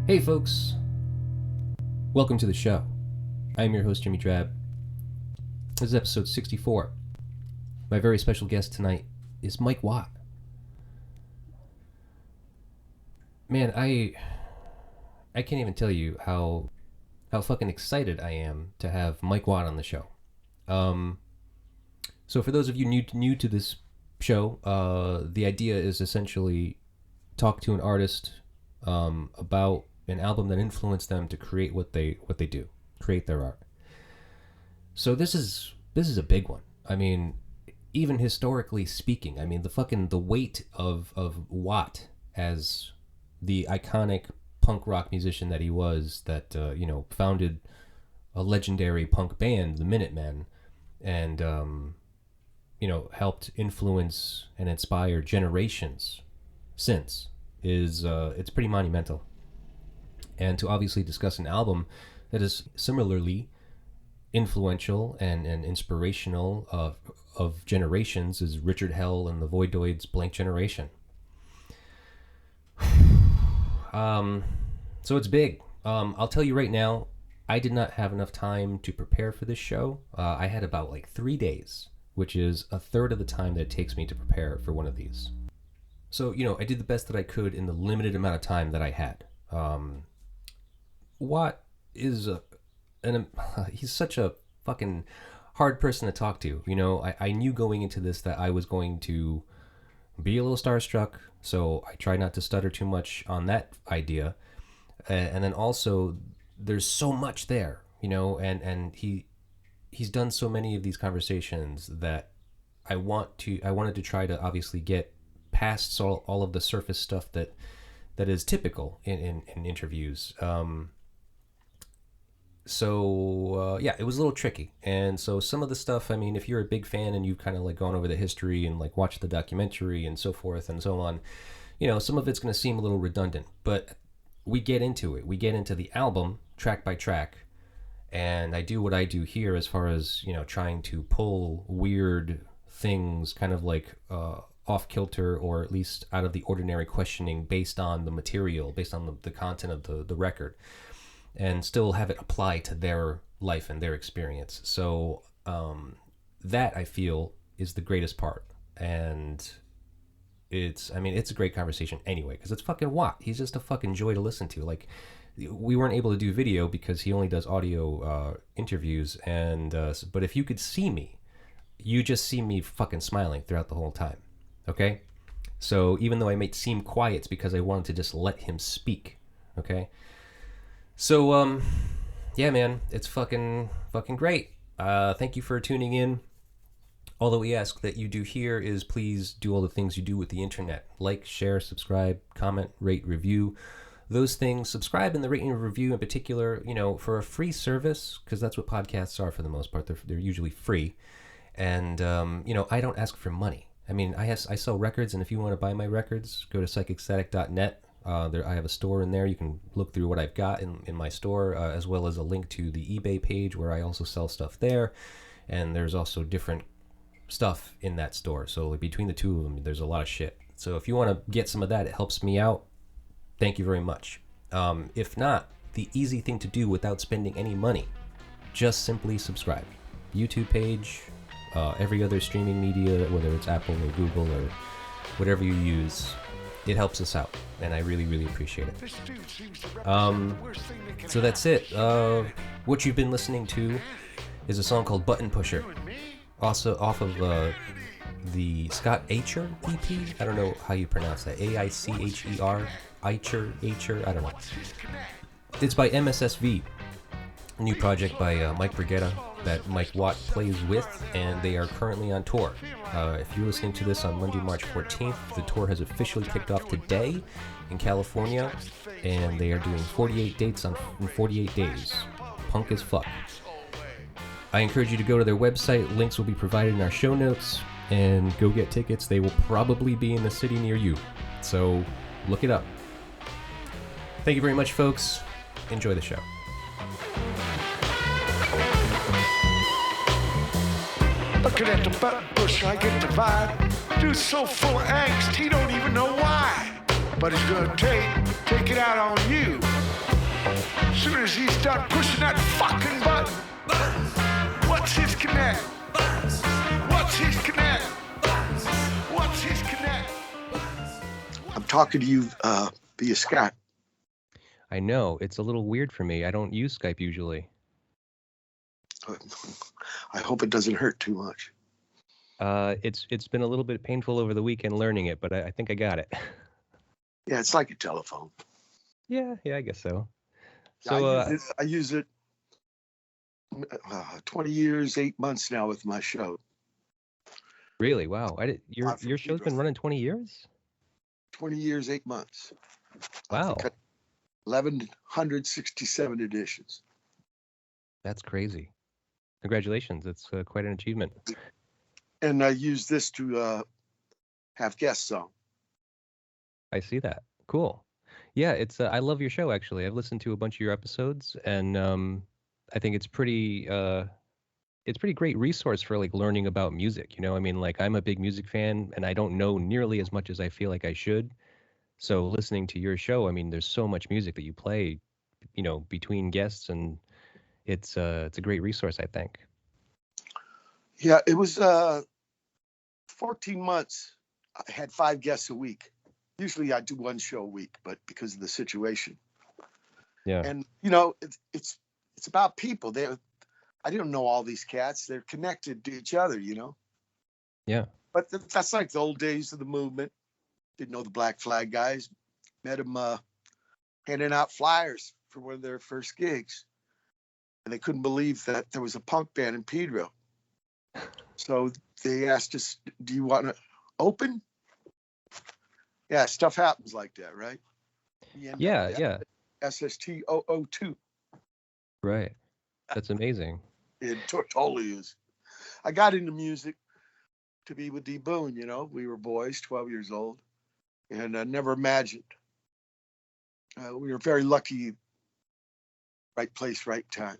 Hey folks, welcome to the show. I'm your host Jimmy Drab. This is episode 64. My very special guest tonight is Mike Watt. Man, I can't even tell you how fucking excited I am to have Mike Watt on the show. So for those of you new to this show, the idea is essentially talk to an artist about an album that influenced them to create what they do, create their art. So this is a big one. I mean, even historically speaking, I mean the weight of Watt as the iconic punk rock musician that he was, that founded a legendary punk band, the Minutemen, and helped influence and inspire generations since, is it's pretty monumental. And to obviously discuss an album that is similarly influential and inspirational of generations is Richard Hell and the Voidoids' Blank Generation. So it's big. I'll tell you right now, I did not have enough time to prepare for this show. I had about 3 days, which is a third of the time that it takes me to prepare for one of these. So, I did the best that I could in the limited amount of time that I had. Watt is he's such a fucking hard person to talk to. I knew going into this that I was going to be a little starstruck, so I tried not to stutter too much on that idea. And then also, there's so much there, and he's done so many of these conversations that I wanted to try to obviously get past all of the surface stuff that is typical in interviews. So it was a little tricky. And so some of the stuff, I mean, if you're a big fan and you've kind of gone over the history and watched the documentary and so forth and so on, some of it's going to seem a little redundant, but we get into it. We get into the album track by track, and I do what I do here as far as, trying to pull weird things kind of off kilter, or at least out of the ordinary questioning based on the material, based on the content of the record, and still have it apply to their life and their experience. So that, I feel, is the greatest part. And it's a great conversation anyway, because it's fucking Watt. He's just a fucking joy to listen to. We weren't able to do video because he only does audio interviews, and but if you could see me, you just see me fucking smiling throughout the whole time. Okay? So even though I may seem quiet, it's because I wanted to just let him speak. Okay? So, yeah, man, it's fucking great. Thank you for tuning in. All that we ask that you do here is please do all the things you do with the internet. Like, share, subscribe, comment, rate, review. Those things. Subscribe and the rating and review in particular, for a free service, because that's what podcasts are for the most part. They're usually free. And, I don't ask for money. I mean, I sell records, and if you want to buy my records, go to psychicstatic.net. I have a store in there. You can look through what I've got in my store, as well as a link to the eBay page where I also sell stuff there. And there's also different stuff in that store. So between the two of them, there's a lot of shit. So if you want to get some of that, it helps me out. Thank you very much. If not, the easy thing to do without spending any money, just simply subscribe. YouTube page, every other streaming media, whether it's Apple or Google or whatever you use. It helps us out, and I really, really appreciate it. So that's it. What you've been listening to is a song called Button Pusher, also off of the Scott Aicher EP. I don't know how you pronounce that. Aicher, Aicher, I don't know. It's by MSSV, a new project by Mike Brigetta that Mike Watt plays with, and they are currently on tour. If you're listening to this on Monday, March 14th, the tour has officially kicked off today in California, and they are doing 48 dates in 48 days. Punk as fuck. I encourage you to go to their website. Links will be provided in our show notes, and go get tickets. They will probably be in the city near you, so look it up. Thank you very much, folks. Enjoy the show. Looking at the button pusher, I get the vibe. Dude's so full of angst, he don't even know why. But he's gonna take it out on you. years he's done pushing that fucking button. What's his connect? What's his connect? What's his connect? I'm talking to you via Skype. I know. It's a little weird for me. I don't use Skype usually. I hope it doesn't hurt too much. It's been a little bit painful over the weekend learning it, but I think I got it. Yeah, it's like a telephone. Yeah, I guess so. So I use it 20 years, 8 months now with my show. Really? Wow. Your show's been running 20 years? 20 years, 8 months. Wow. 1,167 editions. That's crazy. Congratulations. That's quite an achievement. And I use this to have guests on. I see that. Cool. Yeah, it's I love your show actually. I've listened to a bunch of your episodes, and I think it's pretty great resource for like learning about music. You know, I mean, like I'm a big music fan, and I don't know nearly as much as I feel like I should. So listening to your show, I mean, there's so much music that you play, you know, between guests, and it's a great resource, I think. Yeah, it was 14 months. I had 5 guests a week. Usually I do one show a week, but because of the situation. Yeah. And you know, it's about people. I didn't know all these cats. They're connected to each other, you know. Yeah. But that's like the old days of the movement. Didn't know the Black Flag guys. Met them handing out flyers for one of their first gigs, and they couldn't believe that there was a punk band in Pedro. So they asked us, "Do you want to open?" Yeah, stuff happens like that, right? Yeah. SST 002. Right. That's amazing. It totally is. I got into music to be with D Boone, you know. We were boys, 12 years old, and I never imagined. We were very lucky, right place, right time.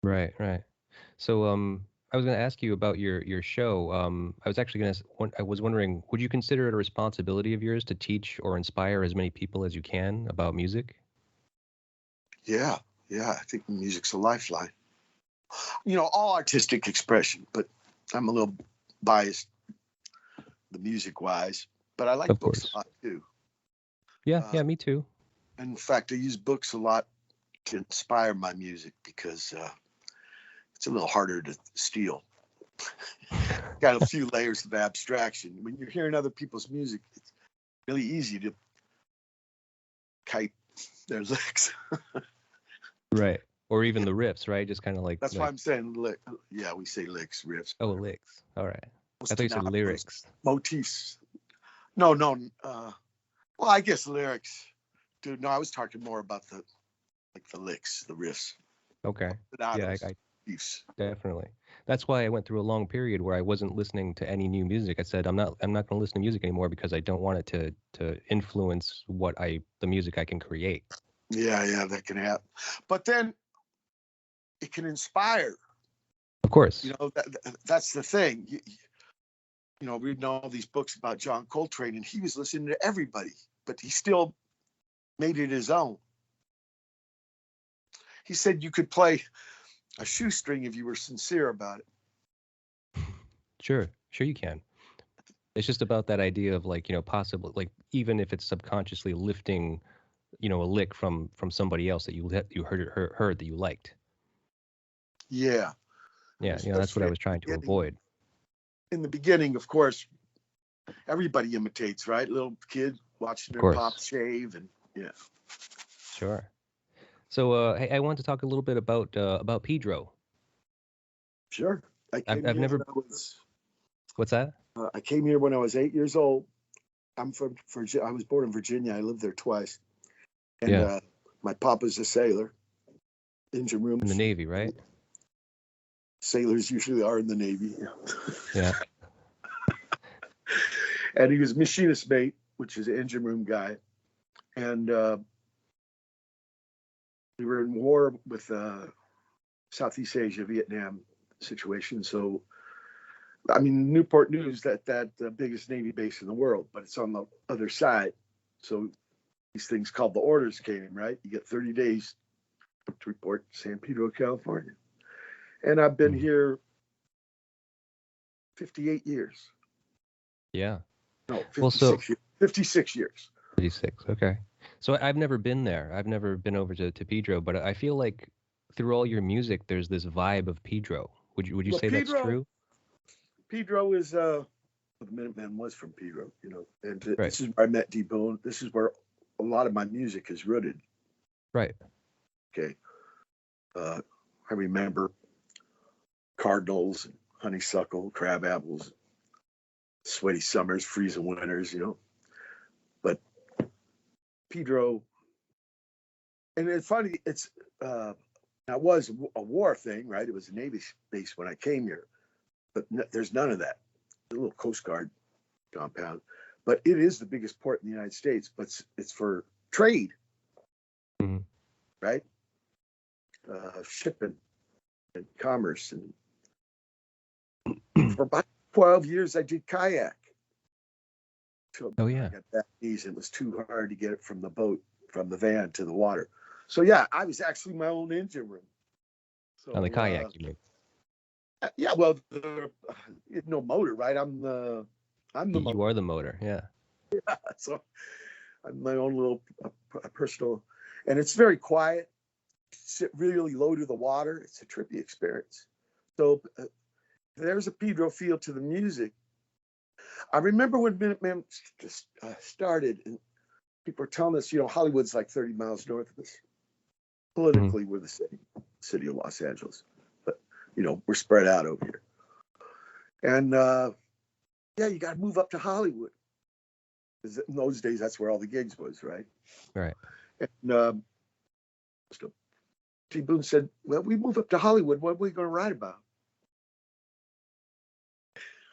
Right. So I was going to ask you about your show. I was wondering, would you consider it a responsibility of yours to teach or inspire as many people as you can about music? Yeah, I think music's a lifeline. You know, all artistic expression, but I'm a little biased, the music wise. But I like Of books course. a lot too. Yeah, me too. In fact, I use books a lot to inspire my music because it's a little harder to steal. Got a few layers of abstraction. When you're hearing other people's music, it's really easy to kite their licks. Right. Or even the riffs, right? Just kind of like. That's why I'm saying lick. Yeah, we say licks, riffs. Oh, licks. All right. I thought you said lyrics. Motifs. No. Well, I guess lyrics. Dude, no, I was talking more about the licks, the riffs. Okay. Yeah, I definitely. That's why I went through a long period where I wasn't listening to any new music. I said I'm not going to listen to music anymore because I don't want it to influence the music I can create. Yeah, that can happen. But then it can inspire. Of course. You know, that's the thing. You know, reading all these books about John Coltrane, and he was listening to everybody, but he still made it his own. He said you could play a shoestring if you were sincere about it. Sure you can. It's just about that idea of like, you know, possibly like even if it's subconsciously lifting, you know, a lick from somebody else that you heard that you liked. Yeah. Yeah, you know, that's what I was trying to avoid. In the beginning, of course, everybody imitates, right? Little kids watching their pop shave, and yeah. Sure. So, hey, I want to talk a little bit about Pedro. Sure. I've never. What's that? I came here when I was 8 years old. I'm from Virginia. I was born in Virginia. I lived there twice. And my papa's a sailor. Engine room. In the Navy, right? Sailors usually are in the Navy. Yeah. And he was machinist mate, which is an engine room guy. And we were in war with Southeast Asia, Vietnam situation. So, I mean, Newport News, that the biggest Navy base in the world, but it's on the other side. So these things called the orders came, right? You get 30 days to report San Pedro, California. And I've been here 58 years. Yeah. No, 56 Well, so years. 56 years. 56. Okay. So I've never been there. I've never been over to Pedro, but I feel like through all your music, there's this vibe of Pedro. Would you Well, say that's true? Pedro is the Minutemen was from Pedro, you know, and Right. this is where I met D Boone. This is where a lot of my music is rooted. Right. Okay. I remember cardinals, and honeysuckle, crab apples, sweaty summers, freezing winters, you know. But Pedro, and it's funny, it's that was a war thing, right? It was a Navy base when I came here, but there's none of that. A little Coast Guard compound, but it is the biggest port in the United States. But it's for trade, right? Shipping and commerce, and for about 12 years I did kayak. So Oh yeah. I got that easy. It was too hard to get it from the boat, from the van to the water. So yeah, I was actually my own engine room. So, On the kayak, you mean? Yeah, well, no motor, right? I'm the You are the motor, yeah. Yeah, so I'm my own little personal, and it's very quiet. Sit really low to the water. It's a trippy experience. So there's a Pedro feel to the music. I remember when Minutemen started, and people were telling us, you know, Hollywood's like 30 miles north of us. Politically, we're the city of Los Angeles, but you know, we're spread out over here. And yeah, you got to move up to Hollywood. Because in those days, that's where all the gigs was, right? Right. And T. Boone said, well, we move up to Hollywood. What are we going to write about?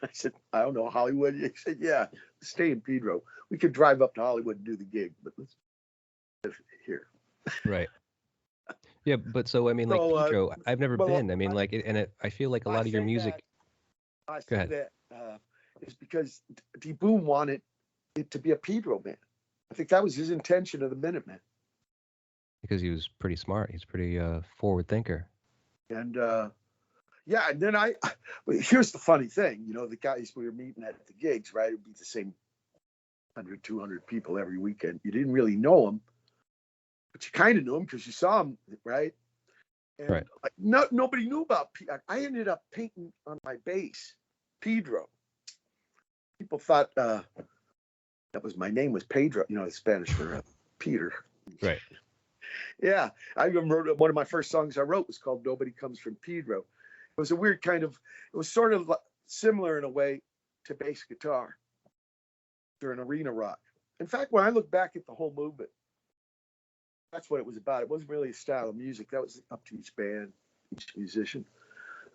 I said, I don't know, Hollywood. He said, yeah, stay in Pedro. We could drive up to Hollywood and do the gig, but let's live here. Right. Yeah, but so I mean, like So, Pedro, I've never been. I mean, like, I feel like a lot of your music. I Go say ahead. that is because D. Boone wanted it to be a Pedro band. I think that was his intention of the Minutemen. Because he was pretty smart. He's pretty forward thinker. And yeah, and then here's the funny thing, you know, the guys we were meeting at the gigs, right? It'd be the same 100, 200 people every weekend. You didn't really know them, but you kind of knew them because you saw them, right? And right. Like, nobody knew about I ended up painting on my bass, Pedro. People thought that was my name was Pedro, you know, Spanish for Peter. Right. Yeah, I remember one of my first songs I wrote was called "Nobody Comes from Pedro." It was a weird kind of, it was sort of similar in a way to bass guitar during arena rock. In fact, when I look back at the whole movement, that's what it was about. It wasn't really a style of music. That was up to each band, each musician.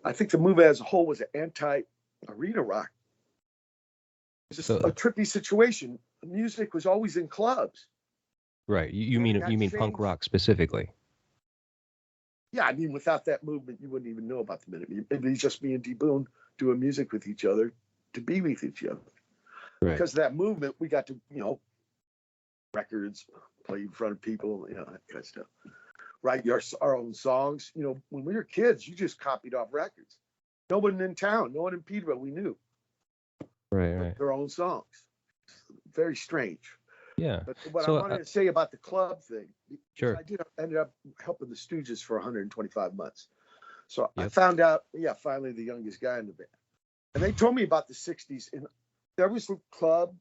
I think the movement as a whole was an anti-arena rock. It was a trippy situation. The music was always in clubs. Right. You mean punk rock specifically? Yeah, I mean, without that movement, you wouldn't even know about the Minutemen. It'd be just me and D. Boone doing music with each other to be with each other. Right. Because of that movement, we got to, you know, records, play in front of people, you know, that kind of stuff. Write our own songs. You know, when we were kids, you just copied off records. No one in town, no one in Pedro we knew. Right. Their own songs. Very strange. Yeah. But what I wanted to say about the club thing, sure. I ended up helping the Stooges for 125 months. So I found out, finally the youngest guy in the band. And they told me about the 60s. And there was club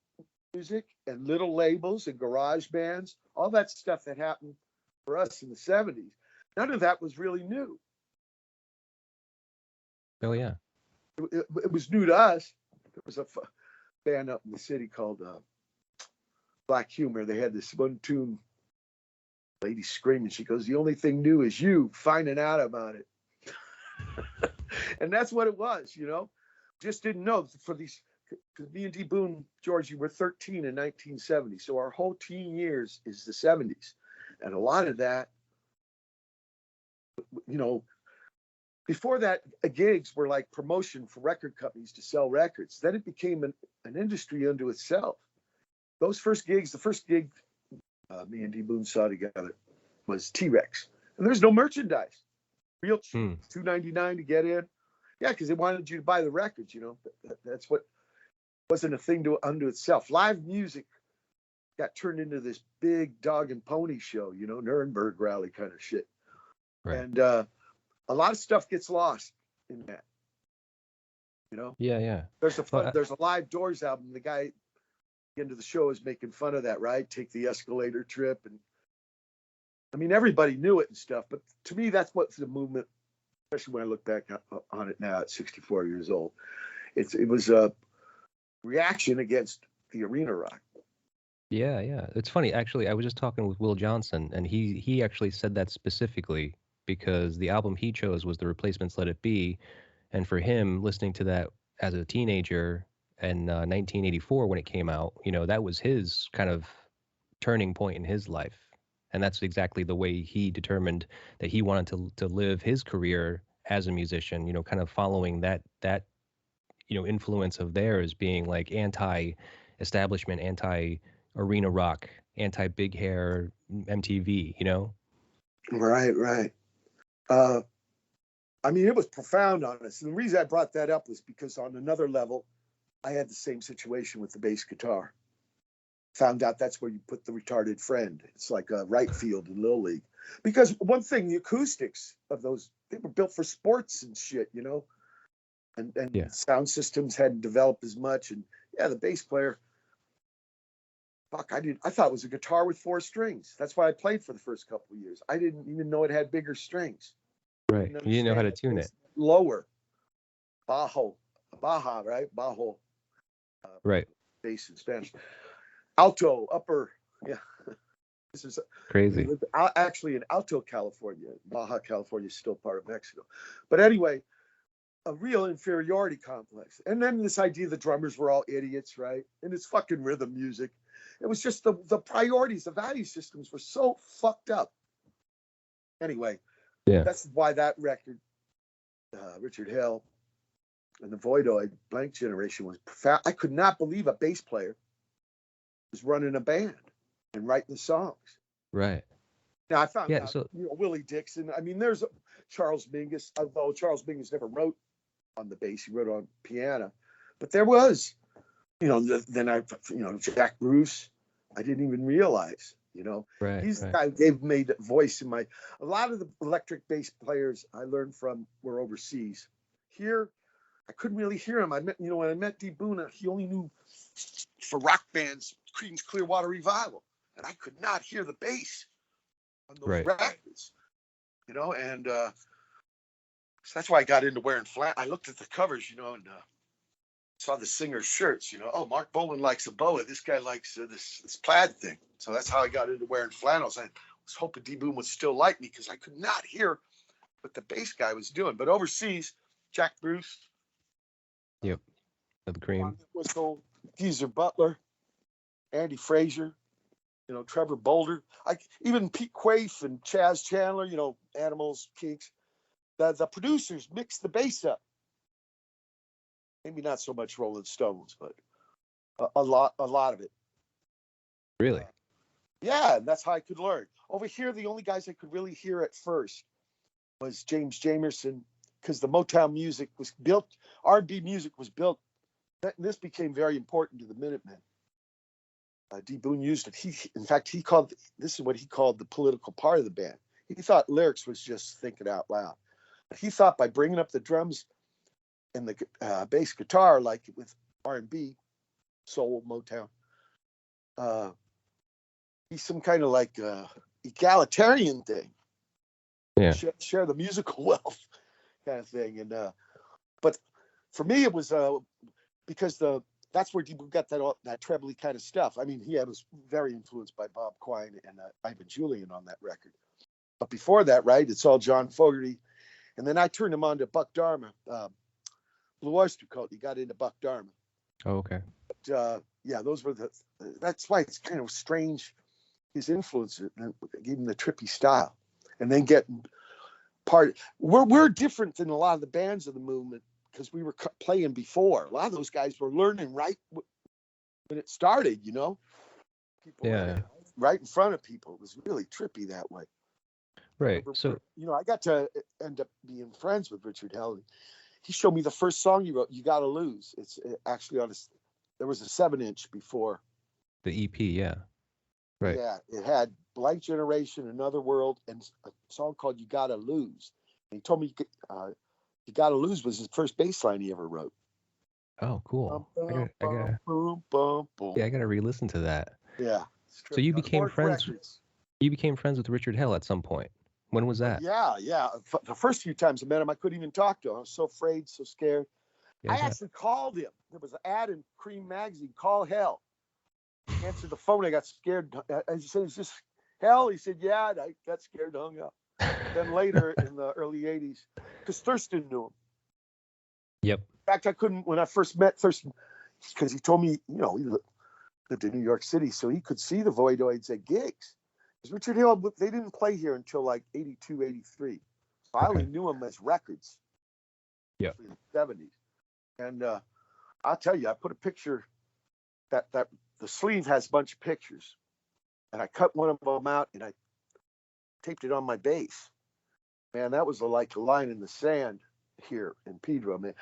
music and little labels and garage bands, all that stuff that happened for us in the 70s. None of that was really new. Oh, yeah. It was new to us. There was a band up in the city called Black Humor. They had this one tune, lady screaming. She goes, "The only thing new is you finding out about it." And that's what it was, you know. Just didn't know for these. Because me and D. Boone, Georgie, were 13 in 1970. So our whole teen years is the 70s. And a lot of that, you know, before that, gigs were like promotion for record companies to sell records. Then it became an industry unto itself. Those first gigs, the first gig me and D. Boone saw together was T-Rex. And there's no merchandise. Real cheap, Hmm. $2.99 to get in. Yeah, because they wanted you to buy the records. That's what wasn't a thing unto itself. Live music got turned into this big dog and pony show, Nuremberg rally kind of shit. Right. And a lot of stuff gets lost in that. Yeah, yeah. There's Well, a Live Doors album. The guy at the end of the show is making fun of that, right? Take the escalator trip. And I mean, everybody knew it and stuff. But to me, that's what the movement, especially when I look back on it now at 64 years old, it was a reaction against the arena rock. yeah, yeah. It's funny, actually. I was just talking with Will Johnson, and he actually said that specifically because the album he chose was The Replacements' Let It Be, and for him, listening to that as a teenager in 1984 when it came out, that was his kind of turning point in his life, and that's exactly the way he determined that he wanted to live his career as a musician. Kind of following that influence of theirs, being like anti-establishment, anti-arena rock, anti-big hair MTV. Right. I mean, it was profound on us. And the reason I brought that up was because on another level, I had the same situation with the bass guitar. Found out that's where you put the retarded friend. It's like a right field in Little League. Because one thing, the acoustics of those, they were built for sports and shit, And Yeah. sound systems hadn't developed as much. And yeah, the bass player, fuck, I thought it was a guitar with 4 strings. That's why I played for the first couple of years. I didn't even know it had bigger strings. Right. You didn't know how to tune it. Lower. Baja, right? Bajo. Right. Bass in Spanish. Alto, upper. Yeah. This is Crazy. actually in Alto, California. Baja California is still part of Mexico. But anyway, a real inferiority complex. And then this idea the drummers were all idiots, right? And it's fucking rhythm music. It was just the priorities, the value systems were so fucked up. Anyway, Yeah. that's why that record, Richard Hell and the Voidoid Blank Generation, was profound. I could not believe a bass player was running a band and writing the songs. Right. Now I found out, So Willie Dixon. I mean, there's Charles Mingus, although Charles Mingus never wrote on the bass, he wrote on piano. But there was, then Jack Bruce, I didn't even realize, right. He's the Right. guy made a voice in a lot of the electric bass players I learned from were overseas. Here, I couldn't really hear him. When I met D. Boone, he only knew for rock bands, Creedence Clearwater Revival. And I could not hear the bass on those records, and so that's why I got into wearing flat. I looked at the covers, and saw the singer's shirts, oh, Mark Bolan likes a boa. This guy likes this plaid thing. So that's how I got into wearing flannels. I was hoping D. Boone would still like me because I could not hear what the bass guy was doing. But overseas, Jack Bruce. Yep. The Cream. Whistle, Geezer Butler, Andy Frazier, Trevor Boulder. Even Pete Quaife and Chaz Chandler, Animals, Kinks. The producers mixed the bass up. Maybe not so much Rolling Stones, but a lot of it. Really? Yeah, and that's how I could learn. Over here, the only guys I could really hear at first was James Jamerson, because the Motown music was built, R&B music was built. This became very important to the Minutemen. D. Boone used it. This is what he called the political part of the band. He thought lyrics was just thinking out loud. But he thought by bringing up the drums and the bass guitar, like with R&B, soul, Motown, he's some kind of like egalitarian thing. Yeah. Share the musical wealth kind of thing. And but for me, it was because that's where D. Boone got that trebly kind of stuff. I mean, he was very influenced by Bob Quine and Ivan Julian on that record. But before that, right, it's all John Fogerty. And then I turned him on to Buck Dharma, Blue Oyster Cult. He got into Buck Dharma. Oh, okay. But, those were that's why it's kind of strange. His influence gave him the trippy style. And then getting we're different than a lot of the bands of the movement because we were playing before. A lot of those guys were learning right when it started, People Yeah. right in front of people. It was really trippy that way. Right. So I got to end up being friends with Richard Hell. He showed me the first song he wrote, "You Gotta Lose." It's actually there was a 7-inch before. the EP, yeah. Right. Yeah, it had "Blank Generation," "Another World," and a song called "You Gotta Lose." And he told me "You Gotta Lose" was his first bass line he ever wrote. Oh, cool. Bum, bum, bum, bum, bum. Yeah, I gotta re-listen to that. Yeah. So you On became Mork friends. Records. You became friends with Richard Hell at some point. When was that? Yeah. The first few times I met him, I couldn't even talk to him. I was so afraid, so scared. Yeah, I actually called him. There was an ad in Cream magazine, "Call Hell." He answered the phone. I got scared. I said, "Is this Hell?" He said, "Yeah." And I got scared and hung up. Then later in the early 80s, because Thurston knew him. Yep. In fact, I couldn't, when I first met Thurston, because he told me, he lived in New York City, so he could see the Voidoids at gigs. Because Richard Hell, they didn't play here until like 82, 83. So I only knew him as records. Yeah. In the 70s. And I'll tell you, I put a picture that the sleeve has a bunch of pictures. And I cut one of them out and I taped it on my bass. Man, that was like a line in the sand here in Pedro, man.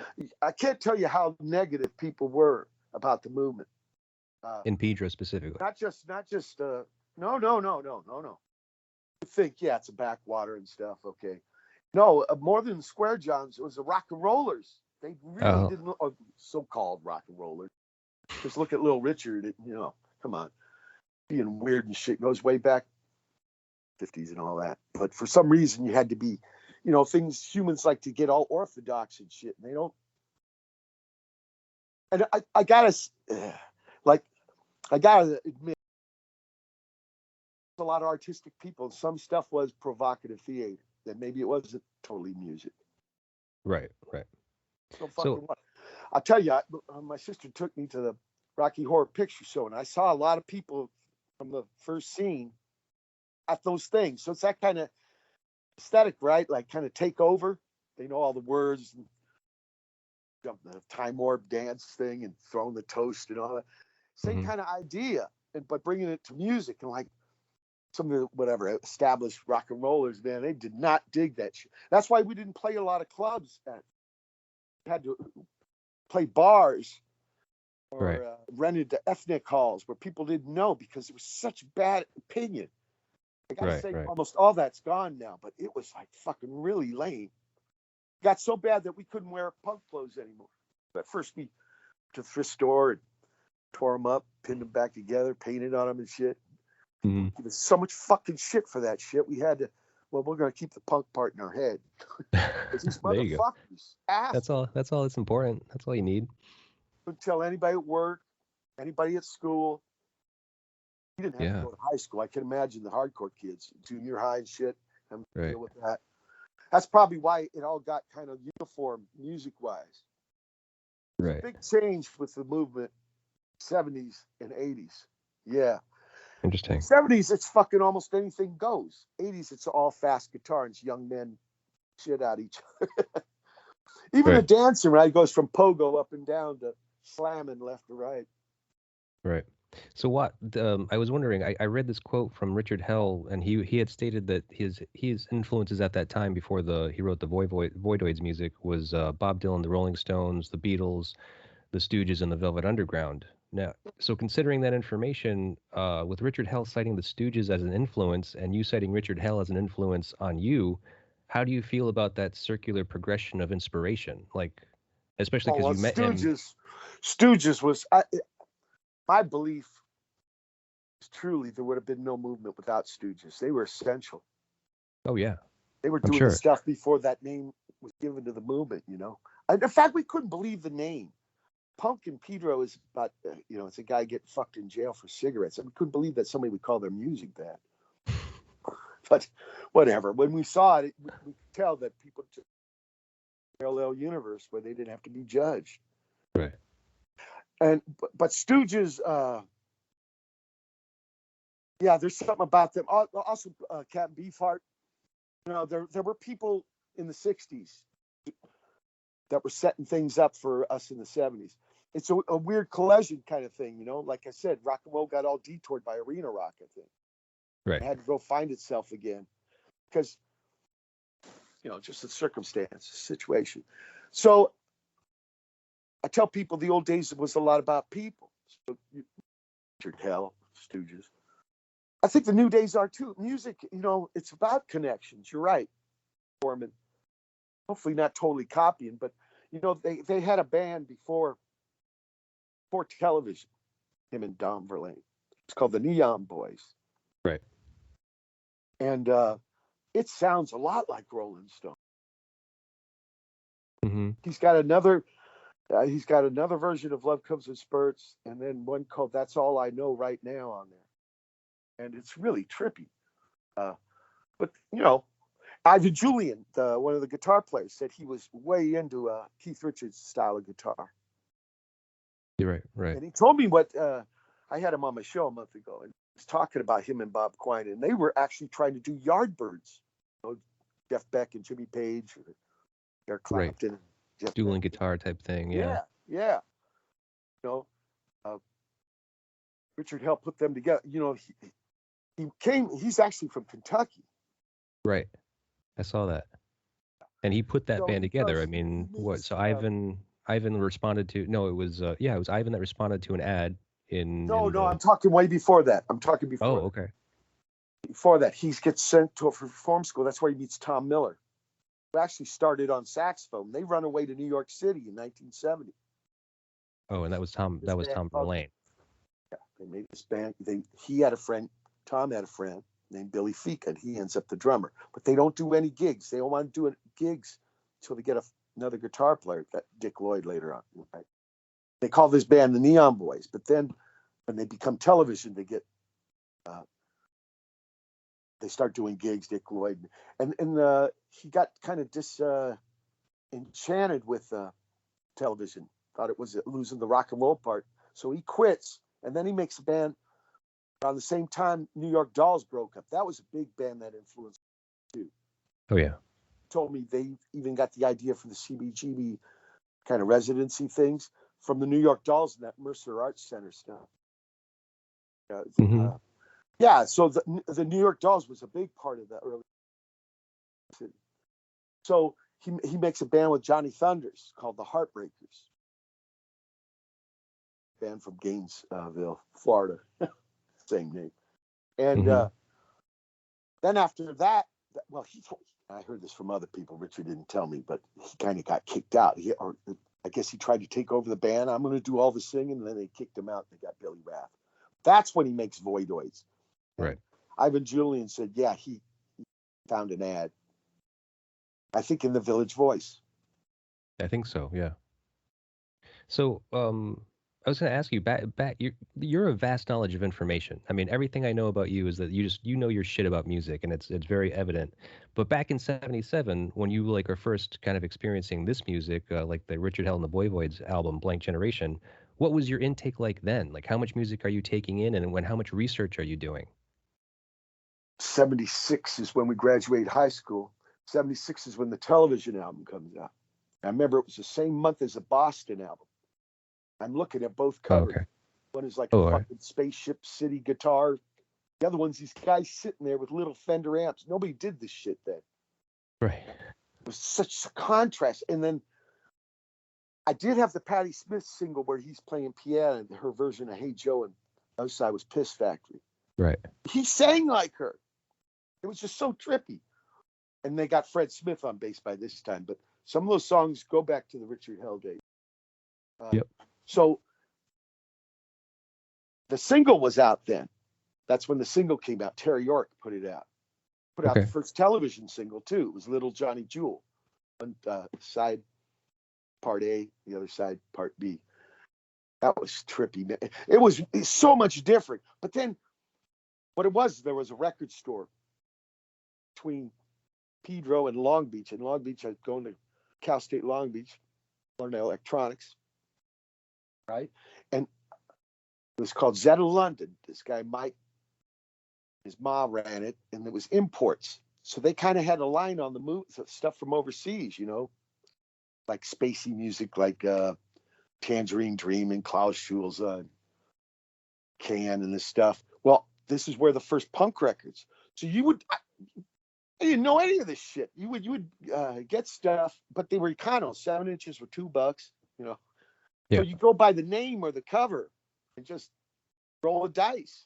I can't tell you how negative people were about the movement. In Pedro specifically. Not just no. You think, yeah, it's a backwater and stuff, okay. No, more than the Square Johns, it was the rock and rollers. They really didn't, or so-called rock and rollers. Just look at Little Richard, come on. Being weird and shit goes way back 50s and all that. But for some reason, you had to be, humans like to get all orthodox and shit, and they don't. And I gotta admit, a lot of artistic people. Some stuff was provocative theater. That maybe it wasn't totally music. Right. So fucking what? I'll tell you, my sister took me to the Rocky Horror Picture Show, and I saw a lot of people from the first scene at those things. So it's that kind of aesthetic, right? Like kind of take over. They know all the words, and the time warp dance thing, and throwing the toast and all that. Same kind of idea, but bringing it to music and like some of the whatever established rock and rollers, man, they did not dig that shit. That's why we didn't play a lot of clubs. We had to play bars or rented the ethnic halls where people didn't know because it was such bad opinion. I gotta say, almost all that's gone now, but it was like fucking really lame. It got so bad that we couldn't wear punk clothes anymore. At first, we to the thrift store and tore them up, pinned them back together, painted on them and shit. There was so much fucking shit for that shit. We had to. Well, we're gonna keep the punk part in our head. These motherfuckers. That's all that's important. That's all you need. Couldn't tell anybody at work, anybody at school. You didn't have to go to high school. I can imagine the hardcore kids, junior high and shit, and deal with that. That's probably why it all got kind of uniform music-wise. Right. Big change with the movement, 70s and 80s. Yeah. Interesting. 70s, it's fucking almost anything goes. 80s, it's all fast guitar and young men shit at each other. Even the dancing, right, goes from pogo up and down to slamming left to right. Right. So what? I was wondering. I read this quote from Richard Hell, and he had stated that his influences at that time, before he wrote the Voidoids music, was Bob Dylan, the Rolling Stones, the Beatles, the Stooges, and the Velvet Underground. Now, so considering that information, with Richard Hell citing the Stooges as an influence, and you citing Richard Hell as an influence on you, how do you feel about that circular progression of inspiration? Like, especially because you met him. Stooges was. My belief is truly there would have been no movement without Stooges. They were essential. Oh, yeah. They were doing the stuff before that name was given to the movement, And in fact, we couldn't believe the name. Punk in Pedro is about, it's a guy getting fucked in jail for cigarettes. And we couldn't believe that somebody would call their music that. But whatever. When we saw it, we could tell that people took a parallel universe where they didn't have to be judged. Right. But Stooges, there's something about them. Also, Captain Beefheart. There were people in the 60s that were setting things up for us in the 70s. It's a weird collision kind of thing, Like I said, rock and roll got all detoured by arena rock, I think. Right. It had to go find itself again. because, just the circumstance, situation. So I tell people the old days was a lot about people. So Richard Hell, Stooges. I think the new days are too. Music, it's about connections. You're right, Foreman. Hopefully not totally copying, but they had a band before television, him and Don Verlaine. It's called the Neon Boys. Right. And it sounds a lot like Rolling Stone. Mm-hmm. He's got another version of Love Comes in Spurts, and then one called That's All I Know Right Now on there. And it's really trippy. But Ivan Julian, one of the guitar players, said he was way into Keith Richards' style of guitar. You're right. And he told me what I had him on my show a month ago, and he was talking about him and Bob Quine, and they were actually trying to do Yardbirds. Jeff Beck and Jimmy Page, or Eric Clapton, right. Jeff Dueling Beck. guitar type thing. Yeah. Richard Hell put them together. He's actually from Kentucky. Right. I saw that. And he put that band together. I mean, what? So Ivan responded to, no, it was Ivan that responded to an ad in. I'm talking way before that. Oh, okay. Before that, he gets sent to a perform school. That's where he meets Tom Miller, who actually started on saxophone. They run away to New York City in 1970. Oh, and that was Tom Verlaine. Yeah, they made this band. He had a friend, Tom had a friend named Billy Fika, and he ends up the drummer. But they don't do any gigs. They don't want to do gigs until they get another guitar player, that Dick Lloyd later on. Right? They call this band the Neon Boys. But then when they become television, they get they start doing gigs, Dick Lloyd. And he got kind of enchanted with television, thought it was losing the rock and roll part. So he quits, and then he makes a band around the same time New York Dolls broke up. That was a big band that influenced too. Oh, yeah. He told me they even got the idea for the CBGB kind of residency things from the New York Dolls and that Mercer Arts Center stuff. So the New York Dolls was a big part of the early city. So he makes a band with Johnny Thunders called the Heartbreakers. Band from Gainesville, Florida. Same name. And then after that, I heard this from other people. Richard didn't tell me, but he kind of got kicked out. I guess he tried to take over the band. I'm going to do all the singing, and then they kicked him out. They got Billy Rath. That's when he makes Voidoids. Right. Ivan Julian said, yeah, he found an ad. I think in the Village Voice. I think so, yeah. So, I was going to ask you, back you're a vast knowledge of information. I mean, everything I know about you is that you know your shit about music, and it's very evident. But back in '77, when you are first kind of experiencing this music, like the Richard Hell and the Voidoids album, Blank Generation, what was your intake like then? Like, how much music are you taking in, and how much research are you doing? 76 is when we graduated high school. 76 is when the television album comes out. I remember it was the same month as the Boston album. I'm looking at both covers. Okay. One is like a fucking Spaceship City guitar. The other one's these guys sitting there with little Fender amps. Nobody did this shit then. Right. It was such a contrast. And then I did have the Patti Smith single where he's playing piano, and her version of Hey Joe, and the other side was Piss Factory. Right. He sang like her. It was just so trippy. And they got Fred Smith on bass by this time. But some of those songs go back to the Richard Hell days. Yep. So the single was out then. That's when the single came out. Terry York put it out. Put out the first television single too. It was Little Johnny Jewel. One side part A, the other side part B. That was trippy, man. It's so much different. But then what it was, there was a record store between Pedro and Long Beach. In Long Beach, I was going to Cal State Long Beach, learning electronics. Right? And it was called Zeta London. This guy, Mike, his mom ran it, and it was imports. So they kind of had a line on the move, stuff from overseas, like spacey music, like Tangerine Dream and Klaus Schulze, Can and this stuff. Well, this is where the first punk records. So you would, I didn't know any of this shit. You would get stuff, but they were econo. 7 inches were $2, you know. Yeah. So you go by the name or the cover and just roll a dice.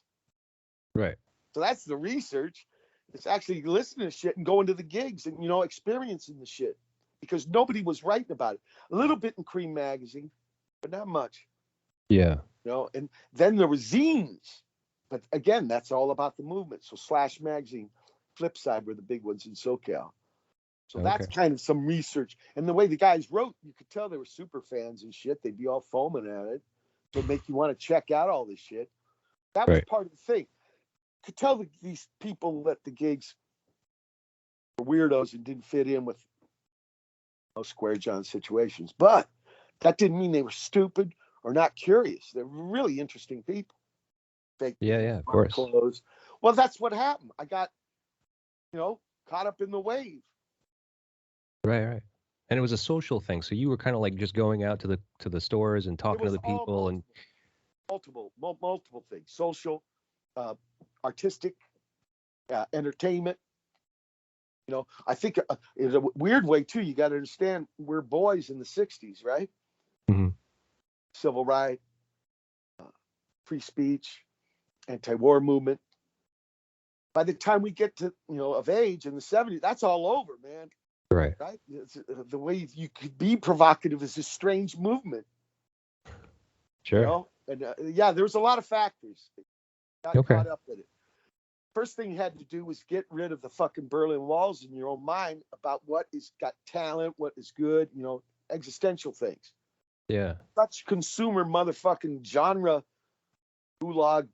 Right. So that's the research. It's actually listening to shit and going to the gigs and, you know, experiencing the shit, because nobody was writing about it. A little bit in Cream magazine, but not much. Yeah. You know, and then there were zines. But again, that's all about the movement. So Slash magazine, Flipside were the big ones in SoCal. So that's kind of some research. And the way the guys wrote, you could tell they were super fans and shit. They'd be all foaming at it to make you want to check out all this shit. That was part of the thing. You could tell these people at the gigs were weirdos and didn't fit in with square John situations. But that didn't mean they were stupid or not curious. They're really interesting people. Of course. Clothes. Well, that's what happened. I got, you know, caught up in the wave. Right. And it was a social thing, so you were kind of like just going out to the stores and talking to the people and multiple things: social, artistic, entertainment. You know, I think in a weird way too. You got to understand, we're boys in the '60s, right? Mm-hmm. Civil rights, free speech, anti-war movement. By the time we get to, you know, of age in the '70s, that's all over, man. Right. It's, the way you could be provocative is a strange movement. Sure. You know? And there was a lot of factors that got caught up in it. First thing you had to do was get rid of the fucking Berlin Walls in your own mind about what is got talent, what is good, you know, existential things. Yeah. Such consumer motherfucking genre, gulag,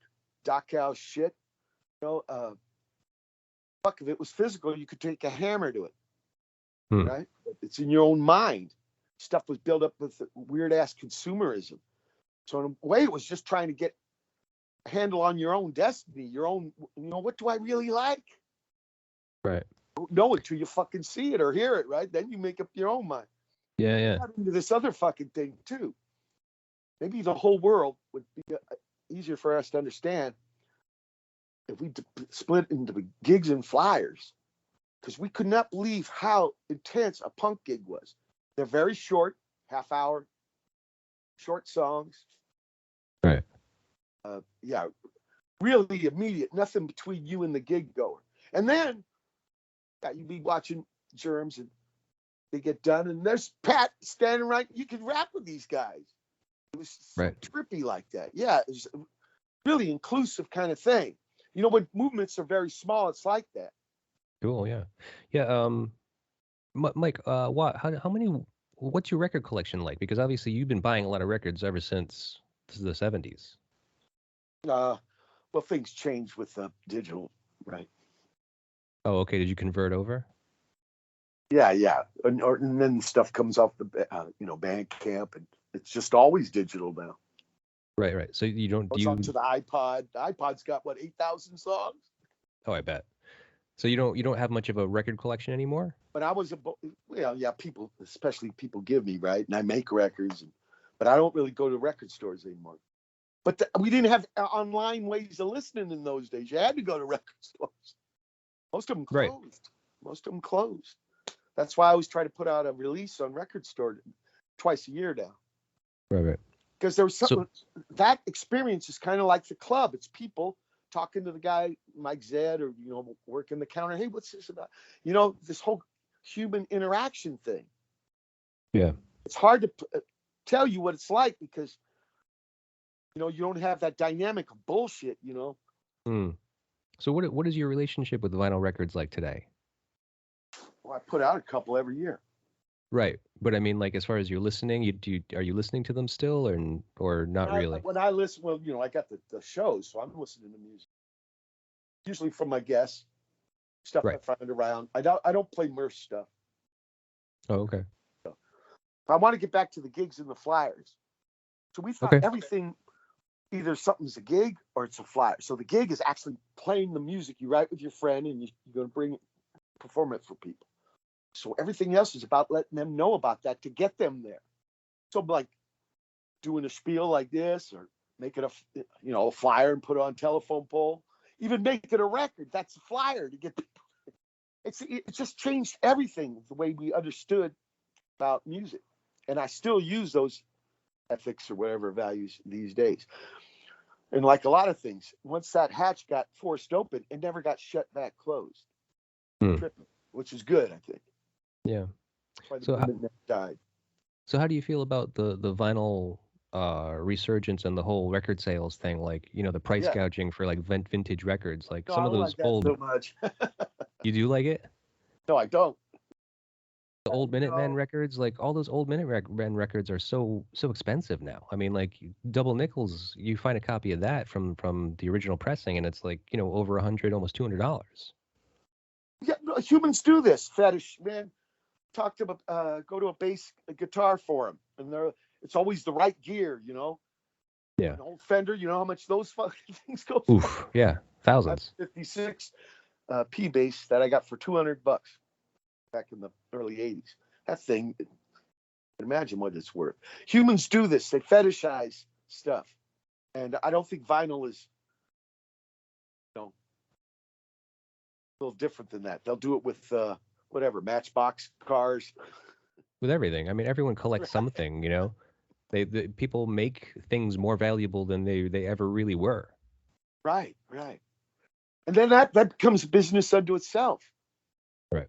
Dachau shit. You know, fuck, if it was physical, you could take a hammer to it. Right? But it's in your own mind. Stuff was built up with weird ass consumerism. So in a way, it was just trying to get a handle on your own destiny, your own, you know, what do I really like? Right. Don't know until you fucking see it or hear it, right? Then you make up your own mind. Yeah. Got into this other fucking thing too. Maybe the whole world would be easier for us to understand if we split into gigs and flyers. Because we could not believe how intense a punk gig was. They're very short, half hour, short songs. Right. Really immediate, nothing between you and the gig goer. And then you'd be watching Germs and they get done and there's Pat standing right. You could rap with these guys. It was so trippy like that. Yeah, it was a really inclusive kind of thing. You know, when movements are very small, it's like that. Cool. Yeah. Mike, how many? What's your record collection like? Because obviously you've been buying a lot of records ever since the '70s. Well, things changed with digital, right? Oh, okay. Did you convert over? Yeah. And then stuff comes off the Bandcamp, and it's just always digital now. Right. So you don't do you to the iPod? The iPod's got what, 8,000 songs? Oh, I bet. So you don't have much of a record collection anymore? But I was people, especially people give me, right? And I make records, but I don't really go to record stores anymore. But we didn't have online ways of listening in those days. You had to go to record stores. Most of them closed. Right. Most of them closed. That's why I always try to put out a release on record store twice a year now. Right. Because there was something, that experience is kind of like the club. It's people talking to the guy, Mike Zed, or, you know, working the counter. Hey, what's this about? You know, this whole human interaction thing. Yeah. It's hard to tell you what it's like because, you know, you don't have that dynamic of bullshit, you know. So what is your relationship with vinyl records like today? Well, I put out a couple every year. Right. But I mean, like, as far as you're listening, are you listening to them still or not really? When I listen, well, you know, I got the shows, so I'm listening to music. Usually from my guests, stuff I find around. I don't play merch stuff. Oh, okay. So, I want to get back to the gigs and the flyers. So we thought everything, either something's a gig or it's a flyer. So the gig is actually playing the music you write with your friend and you're going to perform it for people. So everything else is about letting them know about that to get them there. So like doing a spiel like this, or make it a flyer and put it on telephone pole, even make it a record. That's a flyer to get people. it just changed everything, the way we understood about music. And I still use those ethics or whatever values these days. And like a lot of things, once that hatch got forced open, it never got shut back closed. Tripping, which is good, I think. Yeah. That's why the So movement never died. So how do you feel about the vinyl resurgence and the whole record sales thing? Like, you know, the price Yeah. gouging for like vintage records. Like No, some I of don't those like that old. so much. You do like it? No, I don't. The old Minutemen No. records, like all those old Minutemen records are so expensive now. I mean, like double nickels, you find a copy of that from the original pressing, and it's like, you know, over $100, almost $200. Yeah, no, humans do this fetish, man. Talk to go to a guitar forum, and it's always the right gear, you know. Yeah. An old Fender, you know how much those fucking things go for? Oof. Yeah. Thousands. 56 P bass that I got for $200 back in the early 80s. That thing, imagine what it's worth. Humans do this. They fetishize stuff. And I don't think vinyl is, you know, a little different than that. They'll do it with whatever, Matchbox cars. With everything. I mean, everyone collects something, you know. They people make things more valuable than they ever really were. Right. And then that becomes a business unto itself. Right.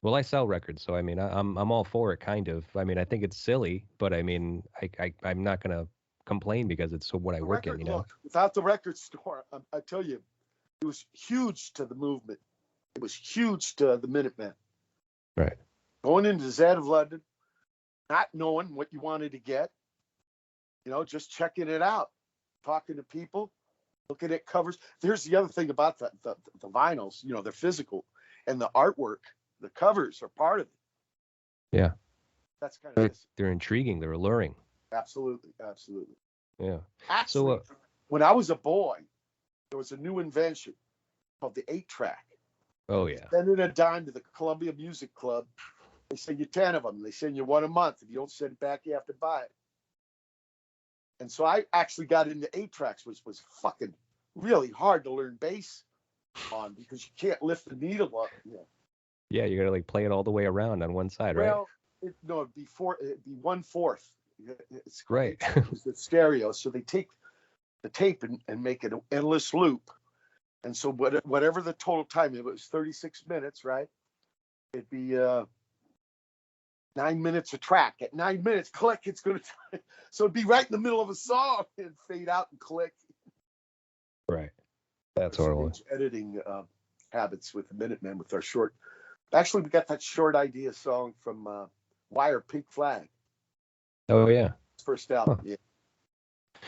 Well, I sell records, so I mean, I'm all for it, kind of. I mean, I think it's silly, but I mean, I'm not gonna complain because it's what I work in, you know. Look, without the record store, I tell you, it was huge to the movement. It was huge to the Minutemen. Right. Going into Zed of London, not knowing what you wanted to get, you know, just checking it out, talking to people, looking at covers. There's the other thing about the vinyls, you know, they're physical, and the artwork, the covers are part of it. Yeah. That's kind of they're intriguing, they're alluring. Absolutely. Yeah. Actually, when I was a boy, there was a new invention called the 8-track. Oh yeah. Sending a dime to the Columbia Music Club. They send you 10 of them. They send you one a month. If you don't send it back, you have to buy it. And so I actually got into 8-tracks, which was fucking really hard to learn bass on because you can't lift the needle up. You know. Yeah, you gotta like play it all the way around on one side, right? Well, it'd be 1/4. It's right. It's stereo, so they take the tape and make it an endless loop. And so whatever the total time, it was 36 minutes, right? It'd be 9 minutes a track. At 9 minutes, click, it's going to... So it'd be right in the middle of a song and fade out and click. Right. That's horrible. Editing habits with the Minutemen with our short... Actually, we got that short idea song from Wire Pink Flag. Oh, yeah. First album, yeah.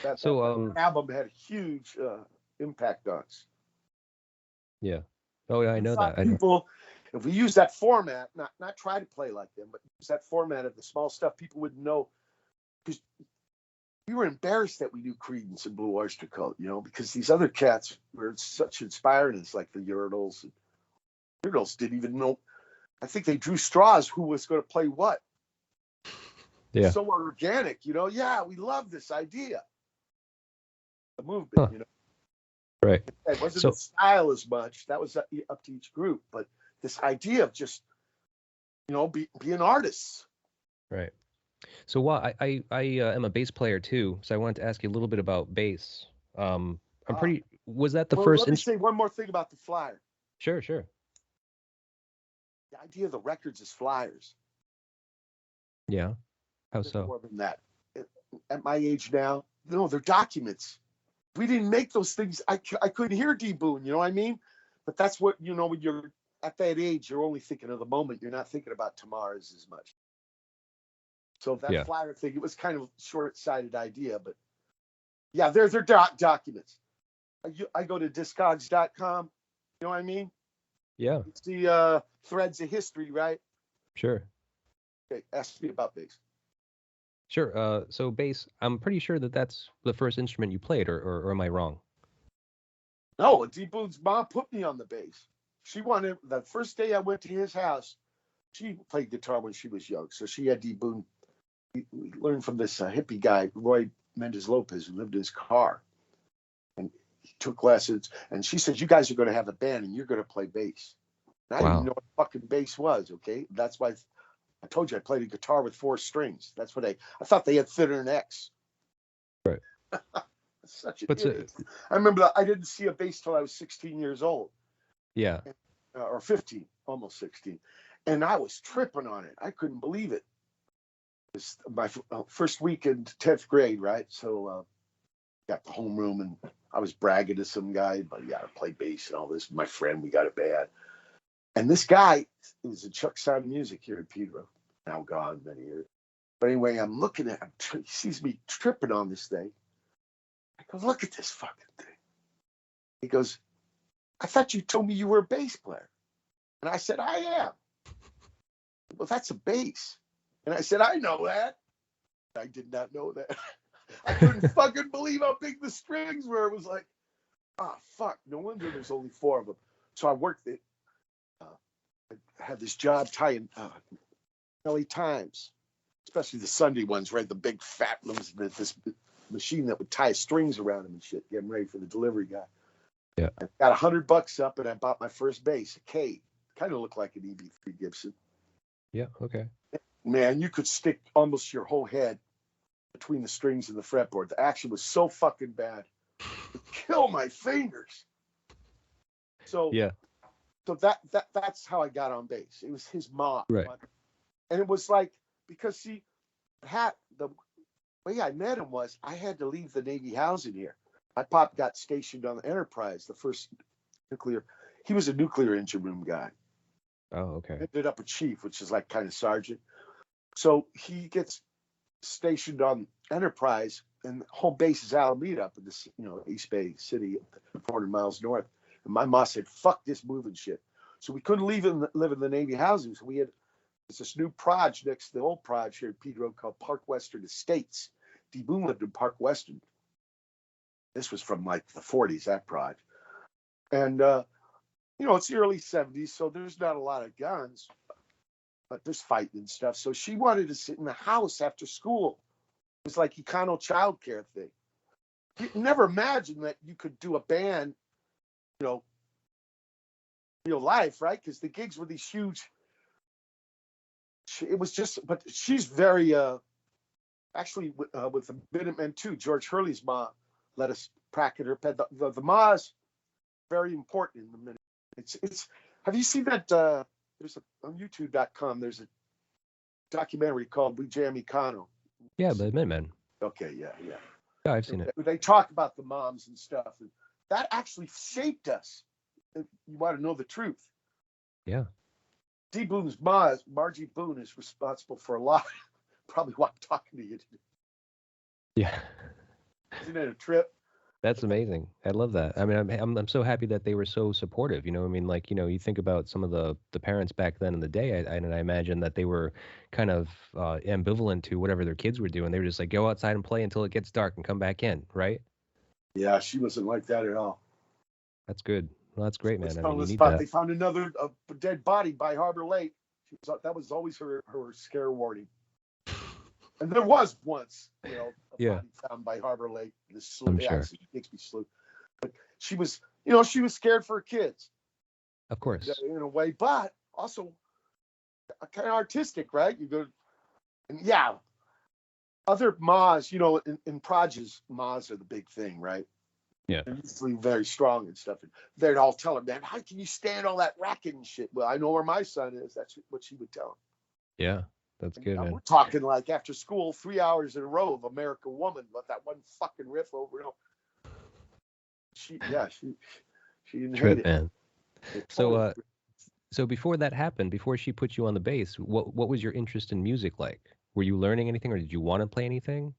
That album had a huge impact on us. Yeah. Oh, yeah, I know that. People, if we use that format, not try to play like them, but use that format of the small stuff, people wouldn't know. Because we were embarrassed that we knew Creedence and Blue Oyster Cult, you know, because these other cats were such inspiring us, like the Urinals. Urinals didn't even know. I think they drew straws who was going to play what. Yeah. So organic, you know. Yeah, we love this idea. The movement, you know. Right. It wasn't the style as much. That was up to each group. But this idea of just, you know, being artists. Right. So while I am a bass player too, so I wanted to ask you a little bit about bass. Was that the first? Let me say one more thing about the flyer. Sure. The idea of the records is flyers. Yeah. How so? More than that. At my age now, no, they're documents. We didn't make those things. I couldn't hear D Boon, you know what I mean? But that's what, you know, when you're at that age, you're only thinking of the moment. You're not thinking about tomorrow's as much. So that flyer thing, it was kind of a short-sighted idea, but yeah, they're documents. I go to discogs.com, you know what I mean? Yeah. It's the threads of history, right? Sure. Okay, ask me about bass. Sure. So bass, I'm pretty sure that's the first instrument you played, or am I wrong? No, D Boon's mom put me on the bass. She wanted, the first day I went to his house, she played guitar when she was young. So she had D Boon. We learned from this hippie guy, Roy Mendez Lopez, who lived in his car. And he took lessons. And she said, you guys are going to have a band and you're going to play bass. And I didn't even Wow. know what fucking bass was. Okay, that's why I told you I played a guitar with 4 strings. That's what I thought they had thinner necks. Right. Such an What's a idiot. I remember that I didn't see a bass till I was 16 years old, yeah. or 15, almost 16, and I was tripping on it. I couldn't believe it. It was my first week in 10th grade, right? So got the homeroom, and I was bragging to some guy, but yeah, I play bass and all this. My friend, we got it bad. And this guy, it was a Chuck Sound of Music here in Pedro, now gone many years. But anyway, I'm looking at him. He sees me tripping on this thing. I go, look at this fucking thing. He goes, I thought you told me you were a bass player. And I said, I am. Well, that's a bass. And I said, I know that. I did not know that. I couldn't fucking believe how big the strings were. It was like, oh, fuck. No wonder there's only 4 of them. So I worked it. I had this job tying LA Times, especially the Sunday ones, right? The big fat ones, this machine that would tie strings around them and shit, getting ready for the delivery guy. Yeah. I got $100 up and I bought my first bass, a K. Kind of looked like an EB3 Gibson. Yeah. Okay. Man, you could stick almost your whole head between the strings and the fretboard. The action was so fucking bad. It would kill my fingers. So Yeah. So that's how I got on bass. It was his mom. Right. And it was like, because see, the way I met him was I had to leave the Navy housing here. My pop got stationed on the Enterprise, the first nuclear. He was a nuclear engine room guy. Oh, okay. Ended up a chief, which is like kind of sergeant. So he gets stationed on Enterprise, and home base is Alameda up in this, East Bay City, 400 miles north. And my mom said, "Fuck this moving shit." So we couldn't live in the Navy housing. So we had this new proj next to the old proj here in Pedro called Park Western Estates. D. Boone lived in Park Western. This was from like the 40s, that proj. And, it's the early 70s, so there's not a lot of guns, but there's fighting and stuff. So she wanted to sit in the house after school. It was like Econo childcare thing. You never imagined that you could do a band, real life, right? Because the gigs were these huge. It was just, but she's very, actually, with the Minutemen too. George Hurley's ma let us practice her ped. The ma's very important in the minute. It's. Have you seen that? There's on YouTube.com. There's a documentary called "We Jam Econo." Yeah, the Minutemen. Okay, yeah. Yeah, I've seen it. They talk about the moms and stuff, and that actually shaped us. If you want to know the truth. Yeah. D. Boone's ma, Margie Boone, is responsible for a lot. Probably why I'm talking to you. Yeah. Isn't it a trip? That's amazing. I love that. I mean, I'm so happy that they were so supportive. I mean, like, you think about some of the parents back then in the day, and I imagine that they were kind of ambivalent to whatever their kids were doing. They were just like, go outside and play until it gets dark and come back in, right? Yeah, she wasn't like that at all. That's good. Well, that's great, man. I mean, you need They that. found another dead body by Harbor Lake. That was always her scare warning. And there was once, a body found by Harbor Lake. This slough, I'm sure. Bixby Slough. But she was, she was scared for her kids. Of course. In a way, but also kind of artistic, right? You go, and yeah, other Ma's, in Proges, Ma's are the big thing, right? Yeah. They're usually very strong and stuff. And they'd all tell her, "Man, how can you stand all that racket and shit?" Well, I know where my son is. That's what she would tell him. Yeah, that's good, man. We're talking like after school, 3 hours in a row of American Woman, but that one fucking riff over and over. She didn't hate it. Man. So before that happened, before she put you on the bass, what was your interest in music like? Were you learning anything, or did you want to play anything?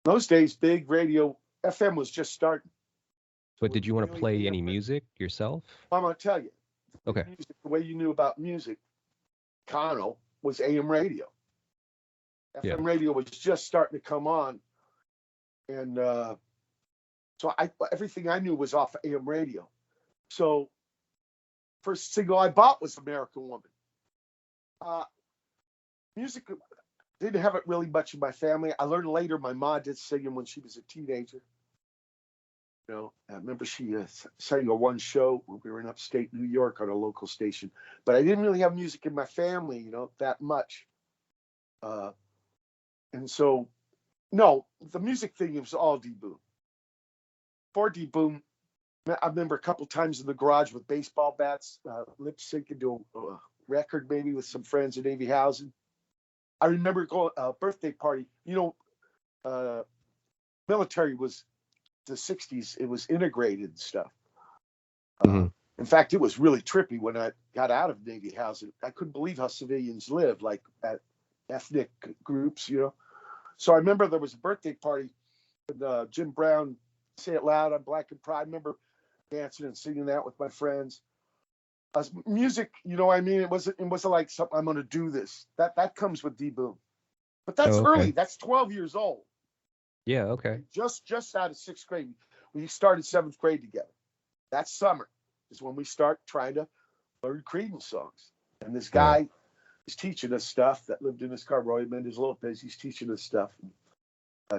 Those days, big radio FM was just starting. But did you want to play any music yourself? I'm going to tell you. Okay. The way you knew about music, Kano, was AM radio. FM radio was just starting to come on. And so everything I knew was off AM radio. So first single I bought was American Woman. Music, didn't have it really much in my family. I learned later my mom did singing when she was a teenager. You know, I remember she sang a one show when we were in upstate New York on a local station. But I didn't really have music in my family, you know, that much. Uh, and so, no, the music thing was all D-Boom. For D-Boom, I remember a couple times in the garage with baseball bats, lip syncing to a record maybe with some friends in Navy housing. I remember going a birthday party. You know, military was the 60s. It was integrated and stuff. In fact, it was really trippy when I got out of Navy housing. I couldn't believe how civilians lived, like at ethnic groups, you know. So I remember there was a birthday party with Jim Brown, Say It Loud on Black and Pride. I remember dancing and singing that with my friends. Music, you know what I mean? It wasn't like something I'm going to do this. That comes with D-Boom. But that's early. That's 12 years old. Yeah, okay. Just out of 6th grade. We started 7th grade together. That summer is when we start trying to learn Creedence songs. And this guy is teaching us stuff that lived in his car. Roy Mendez Lopez. He's teaching us stuff.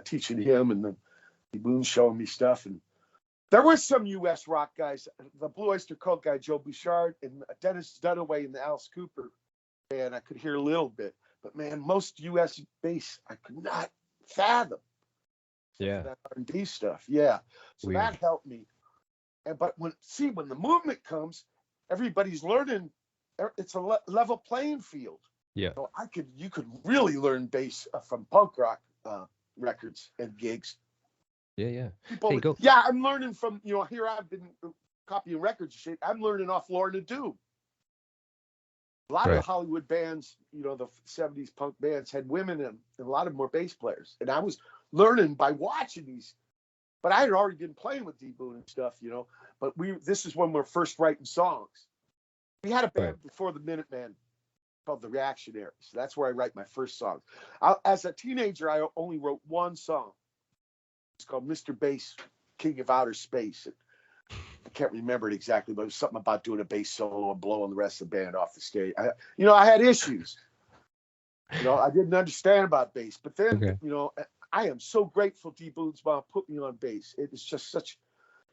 Teaching him, and then D-Boom's showing me stuff. And there were some U.S. rock guys. The Blue Oyster Cult guy, Joe Bouchard, and Dennis Dunaway in the Alice Cooper band. I could hear a little bit. But, man, most U.S. bass I could not fathom. Yeah. That R&B stuff. Yeah. So Weird. that helped me. But when the movement comes, everybody's learning. It's a level playing field. Yeah. So you could really learn bass from punk rock records and gigs. Yeah. People, go. Yeah, I'm learning from, you know, here I've been copying records and shit. I'm learning off Lorna Doone. A lot of the Hollywood bands, you know, the 70s punk bands had women in them, and a lot of them were bass players. And I was learning by watching these. But I had already been playing with D-Boon and stuff, you know. But this is when we're first writing songs. We had a band before the Minutemen called the Reactionaries. So that's where I write my first songs. As a teenager, I only wrote one song. It's called Mr. Bass, King of Outer Space. And I can't remember it exactly, but it was something about doing a bass solo and blowing the rest of the band off the stage. I had issues. You know, I didn't understand about bass. But then, you know, I am so grateful D-Boon's mom put me on bass. It is just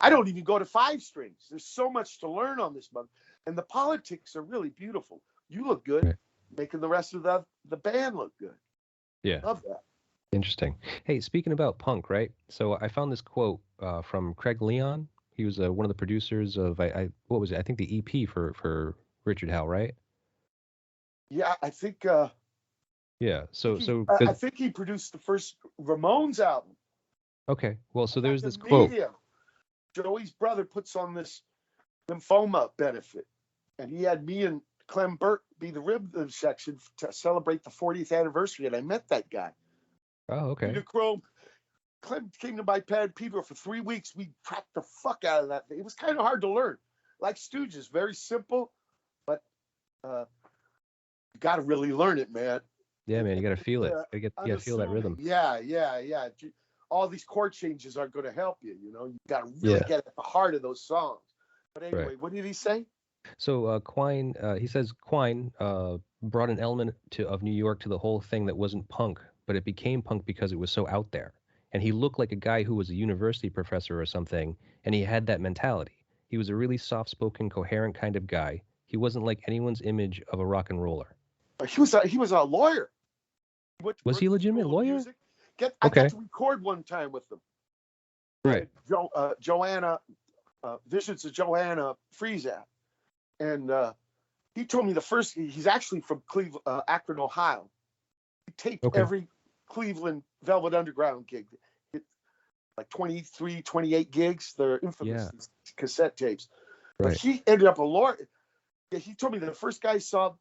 I don't even go to 5 strings. There's so much to learn on this month. And the politics are really beautiful. You look good, making the rest of the band look good. Yeah. Love that. Interesting. Hey, speaking about punk, right? So I found this quote from Craig Leon. He was one of the producers of, what was it? I think the EP for Richard Hell, right? Yeah, I think... yeah, I think he produced the first Ramones album. Okay, well, so there's this quote. Joey's brother puts on this lymphoma benefit, and he had me and Clem Burt be the rhythm section to celebrate the 40th anniversary, and I met that guy. Oh, okay. Peter Chrome. Clem came to my pad Peter for 3 weeks. We cracked the fuck out of that thing. It was kind of hard to learn. Like Stooges, very simple, but you got to really learn it, man. Yeah, man, you got to feel it. You got to feel that rhythm. Yeah. All these chord changes aren't going to help you. You know, you got to really get at the heart of those songs. But anyway, what did he say? So Quine, he says Quine brought an element of New York to the whole thing that wasn't punk, but it became punk because it was so out there. And he looked like a guy who was a university professor or something, and he had that mentality. He was a really soft-spoken, coherent kind of guy. He wasn't like anyone's image of a rock and roller. He was a lawyer. Was he a legitimate lawyer? I got to record one time with them. Right. Joanna, Visions of Joanna Friezat. And he told me he's actually from Cleveland, Akron, Ohio. He taped every Cleveland Velvet Underground gig. Like 23, 28 gigs. They're infamous cassette tapes. But he ended up a lawyer. He told me the first guy he saw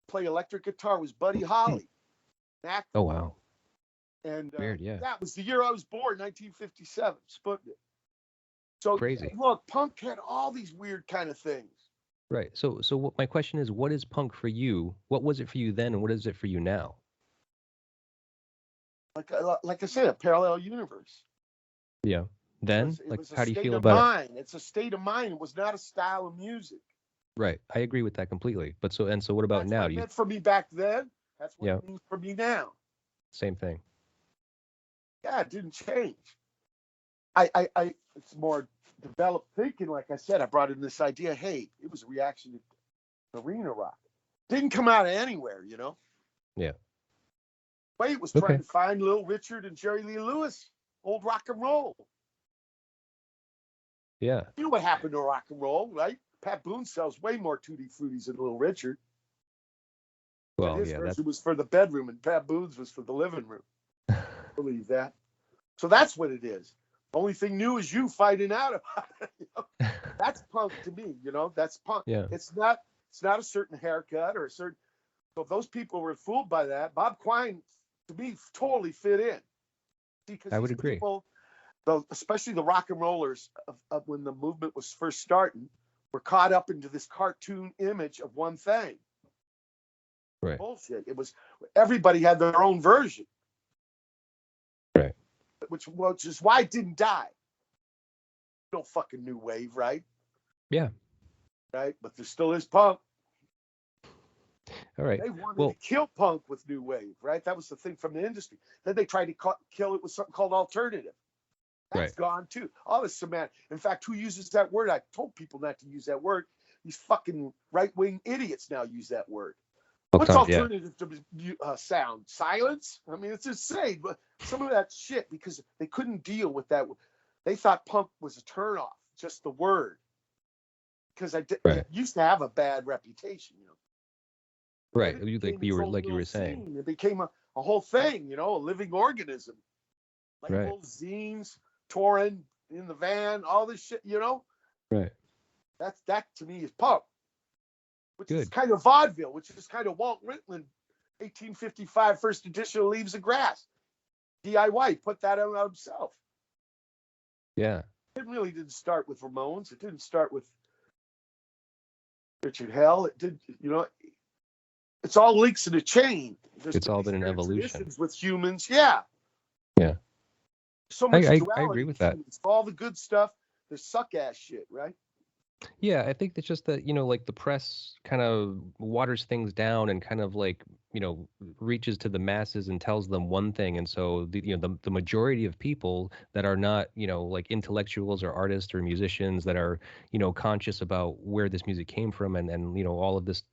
play electric guitar was Buddy Holly. Oh, wow. And weird, that was the year I was born, 1957, Sputnik. So crazy. Look, punk had all these weird kind of things. Right. So what my question is, what is punk for you? What was it for you then, and what is it for you now? Like I said, a parallel universe. Yeah. Then, how do you feel about it? It's a state of mind. It was not a style of music. Right. I agree with that completely. But so what about now? What it meant for me back then. That's what it means for me now. Same thing. Yeah, it didn't change. it's more developed thinking. Like I said, I brought in this idea. Hey, it was a reaction to arena rock. Didn't come out of anywhere, you know. Yeah. Wade was trying to find Little Richard and Jerry Lee Lewis, old rock and roll. Yeah. You know what happened to rock and roll, right? Pat Boone sells way more Tutti Fruities than Little Richard. Well, his yeah, version was for the bedroom, and Pat Boone's was for the living room. Believe that. So that's what it is. The only thing new is you finding out about it. You know? That's punk to me. You know, that's punk. Yeah. It's not a certain haircut or a certain. So if those people were fooled by that, Bob Quine, to me, totally fit in. Because I would agree. People, especially the rock and rollers of when the movement was first starting, were caught up into this cartoon image of one thing. Right. Bullshit. It was everybody had their own version. Right. Which is why it didn't die. No fucking new wave, right? Yeah. Right, but there still is punk. All right. They wanted to kill punk with new wave, right? That was the thing from the industry. Then they tried to kill it with something called alternative. That's gone too. All this semantic. In fact, who uses that word? I told people not to use that word. These fucking right-wing idiots now use that word. What's alternative to sound? Silence? I mean, it's insane. But some of that shit, because they couldn't deal with that. They thought punk was a turnoff, just the word. Because it used to have a bad reputation, you know. Right, like you were saying. It became a whole thing, you know, a living organism. Labels, zines, touring in the van, all this shit, you know. Right. That to me is punk. Which Good. is kind of vaudeville, which is kind of Walt Whitman, 1855, first edition of Leaves of Grass. DIY, put that out himself. Yeah. It really didn't start with Ramones. It didn't start with Richard Hell. It did, you know, it's all links in a chain. It's all been an evolution. With humans, yeah. Yeah. So much I agree with that. All the good stuff, the suck ass shit, right? Yeah, I think it's just that, you know, like the press kind of waters things down and kind of like, you know, reaches to the masses and tells them one thing. And so, the majority of people that are not, you know, like intellectuals or artists or musicians that are, you know, conscious about where this music came from and you know, all of this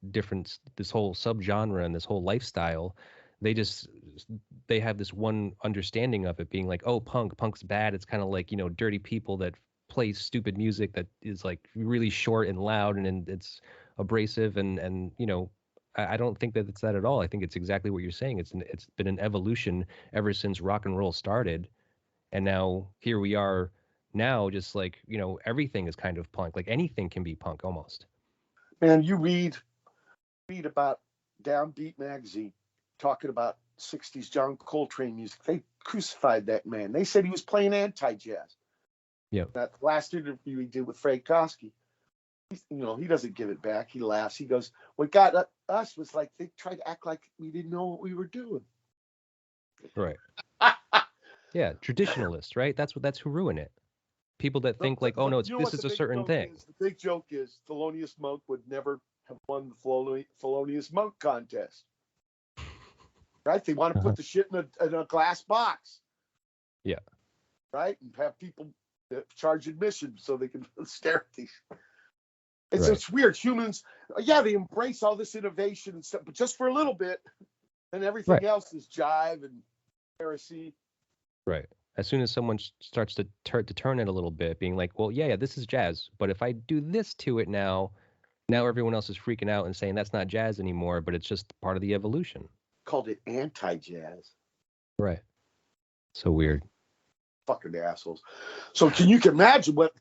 whole subgenre and this whole lifestyle, they have this one understanding of it being like, oh, punk's bad. It's kind of like, you know, dirty people that play stupid music that is like really short and loud and it's abrasive and you know, I don't think that it's that at all. I think it's exactly what you're saying. It's been an evolution ever since rock and roll started, and now here we are now, just like, you know, everything is kind of punk. Like anything can be punk almost. Man, you read about Downbeat magazine talking about 60s John Coltrane music. They crucified that man. They said he was playing anti-jazz. Yeah. That last interview he did with Frank Kosky, you know, he doesn't give it back. He laughs. He goes, "What got us was like they tried to act like we didn't know what we were doing." Right. Yeah, traditionalists, right? That's who ruin it. People that think like, oh no, this is a certain thing. The big joke is Thelonious Monk would never have won the Thelonious Monk contest. Right? They want to put the shit in a glass box. Yeah. Right? And have people charge admission so they can stare at these. It's weird. Humans, they embrace all this innovation and stuff, but just for a little bit, and everything else is jive and heresy. Right. As soon as someone starts to turn it a little bit, being like, well, yeah, this is jazz, but if I do this to it now everyone else is freaking out and saying that's not jazz anymore, but it's just part of the evolution. Called it anti-jazz. Right. So weird. Fucking assholes. So can you imagine what,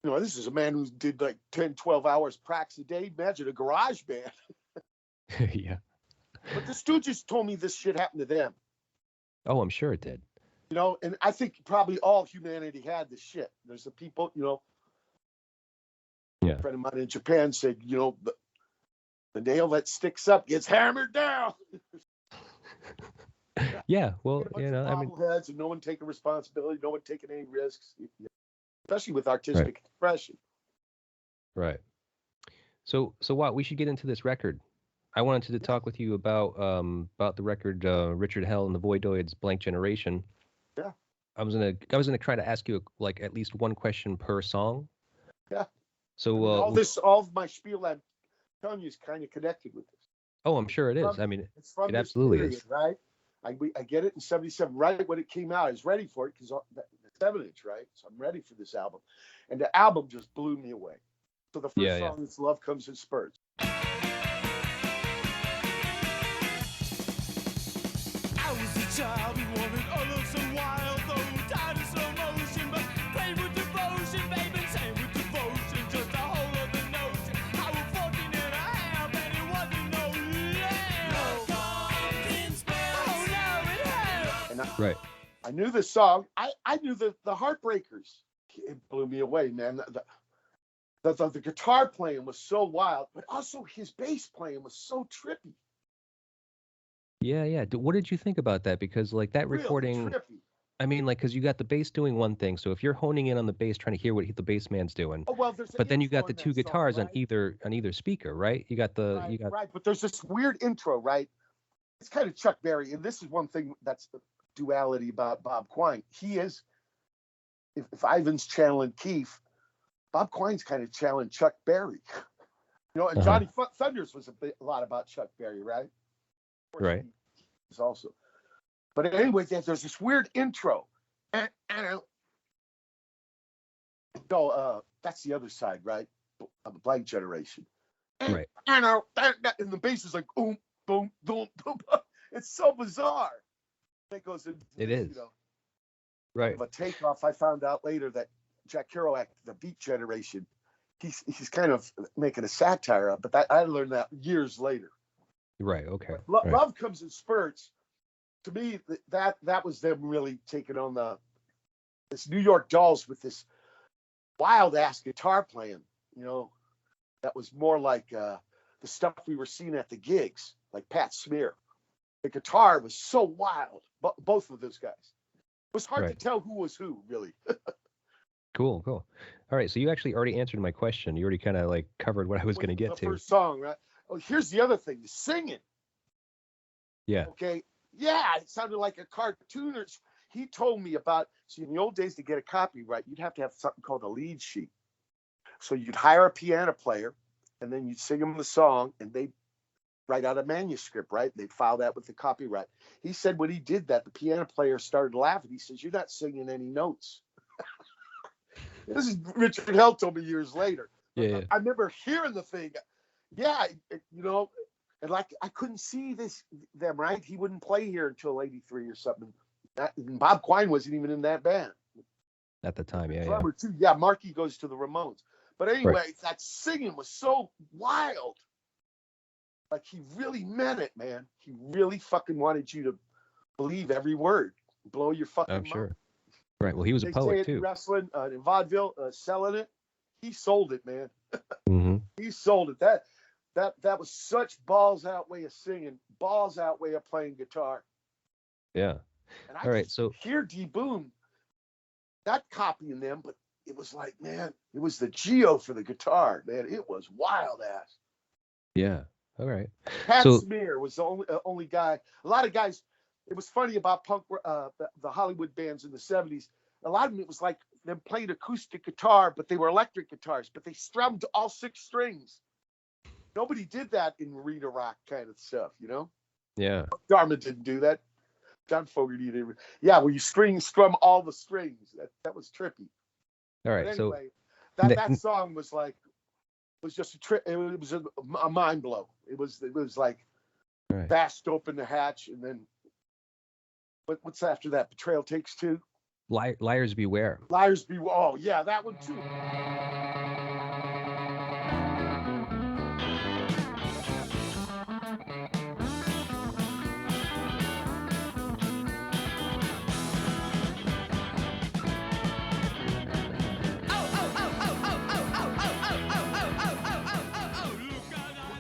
you know, this is a man who did like 10, 12 hours practice a day. Imagine a garage band. Yeah. But the Stooges told me this shit happened to them. Oh, I'm sure it did. You know, and I think probably all humanity had this shit. There's the people, you know, a friend of mine in Japan said, you know, the nail that sticks up gets hammered down. Yeah, well, you know, I mean, heads and no one taking responsibility, no one taking any risks, especially with artistic expression. Right. So what we should get into this record. I wanted to talk with you about the record Richard Hell and the Voidoids, Blank Generation. Yeah. I was gonna try to ask you like at least one question per song. Yeah. So all of my spiel I'm telling you is kind of connected with this. oh, I'm sure it is. I mean, it's from it this absolutely period, is. right? I get it in '77, right when it came out. I was ready for it because the 7-inch, right? So I'm ready for this album, and the album just blew me away. So the first song is "Love Comes in Spurts." I was a child who wanted all of so wild, though tired of slow motion, but played with devotion, baby, sang with devotion, just a whole other notion. I was 14 and a half, and it wasn't no oh no, it hurt. And I knew the song. I knew the Heartbreakers. It blew me away, man. The guitar playing was so wild, but also his bass playing was so trippy. Yeah. What did you think about that? Because like that Really recording, trippy. I mean, like, because you got the bass doing one thing. So if you're honing in on the bass, trying to hear what the bass man's doing, Oh well, there's. but then you got the in two that guitars song, right? on either speaker, right? You got the Right. But there's this weird intro, right? It's kind of Chuck Berry, and this is one thing that's the duality about Bob Quine. He is, if Ivan's channeling Keith, Bob Quine's kind of channeling Chuck Berry. You know, and Johnny Thunders was a lot about Chuck Berry, right? Right. He also. But anyway, there's this weird intro. And that's the other side, right? Of the Blank Generation. Right. And the bass is like boom, boom, boom, boom. It's so bizarre. It goes into It is. You know, Right. But Takeoff, I found out later that Jack Kerouac, the Beat Generation, he's kind of making a satire of, but I learned that years later. Right. Okay. Love Comes in Spurts. To me, that was them really taking on this New York Dolls with this wild ass guitar playing. You know, that was more like the stuff we were seeing at the gigs, like Pat Smear. The guitar was so wild, both of those guys. It was hard to tell who was who, really. Cool. All right, so you actually already answered my question. You already kind of like covered what I was going to get to. The first song, right? Oh, here's the other thing: the singing. Yeah. Okay. Yeah, it sounded like a cartoon. He told me about. See, in the old days, to get a copyright, you'd have to have something called a lead sheet. So you'd hire a piano player, and then you'd sing them the song, and they'd write out a manuscript, right? They'd file that with the copyright. He said when he did that, the piano player started laughing. He says, "You're not singing any notes." This is Richard Hell told me years later. Yeah. I remember hearing the thing. Yeah, you know, and like I couldn't see them, right? He wouldn't play here until '83 or something. Bob Quine wasn't even in that band at the time. Drummer too. Yeah, Marky goes to the Ramones. But anyway, that singing was so wild. Like he really meant it, man. He really fucking wanted you to believe every word, blow your fucking mind. Sure. Right. Well, he was a poet too. Wrestling, in vaudeville, selling it. He sold it, man. Mm-hmm. He sold it. That was such balls out way of singing, balls out way of playing guitar. Yeah. And all right. So hear D Boon, not copying them, but it was like, man, it was the Geo for the guitar, man. It was wild ass. Yeah. All right. Pat Smear was the only guy. A lot of guys. It was funny about punk, the Hollywood bands in the '70s. A lot of them, it was like them playing acoustic guitar, but they were electric guitars, but they strummed all 6 strings. Nobody did that in Rita Rock kind of stuff, you know? Yeah. Dharma didn't do that. John Fogerty didn't. Yeah, where you strum all the strings. That was trippy. All right. But anyway, that song was like, was just a trip. It was a mind blow. It was like Vast open the hatch, and then what's after that? Betrayal Takes Two. Liars Beware. Liars Beware. Oh yeah, that one too.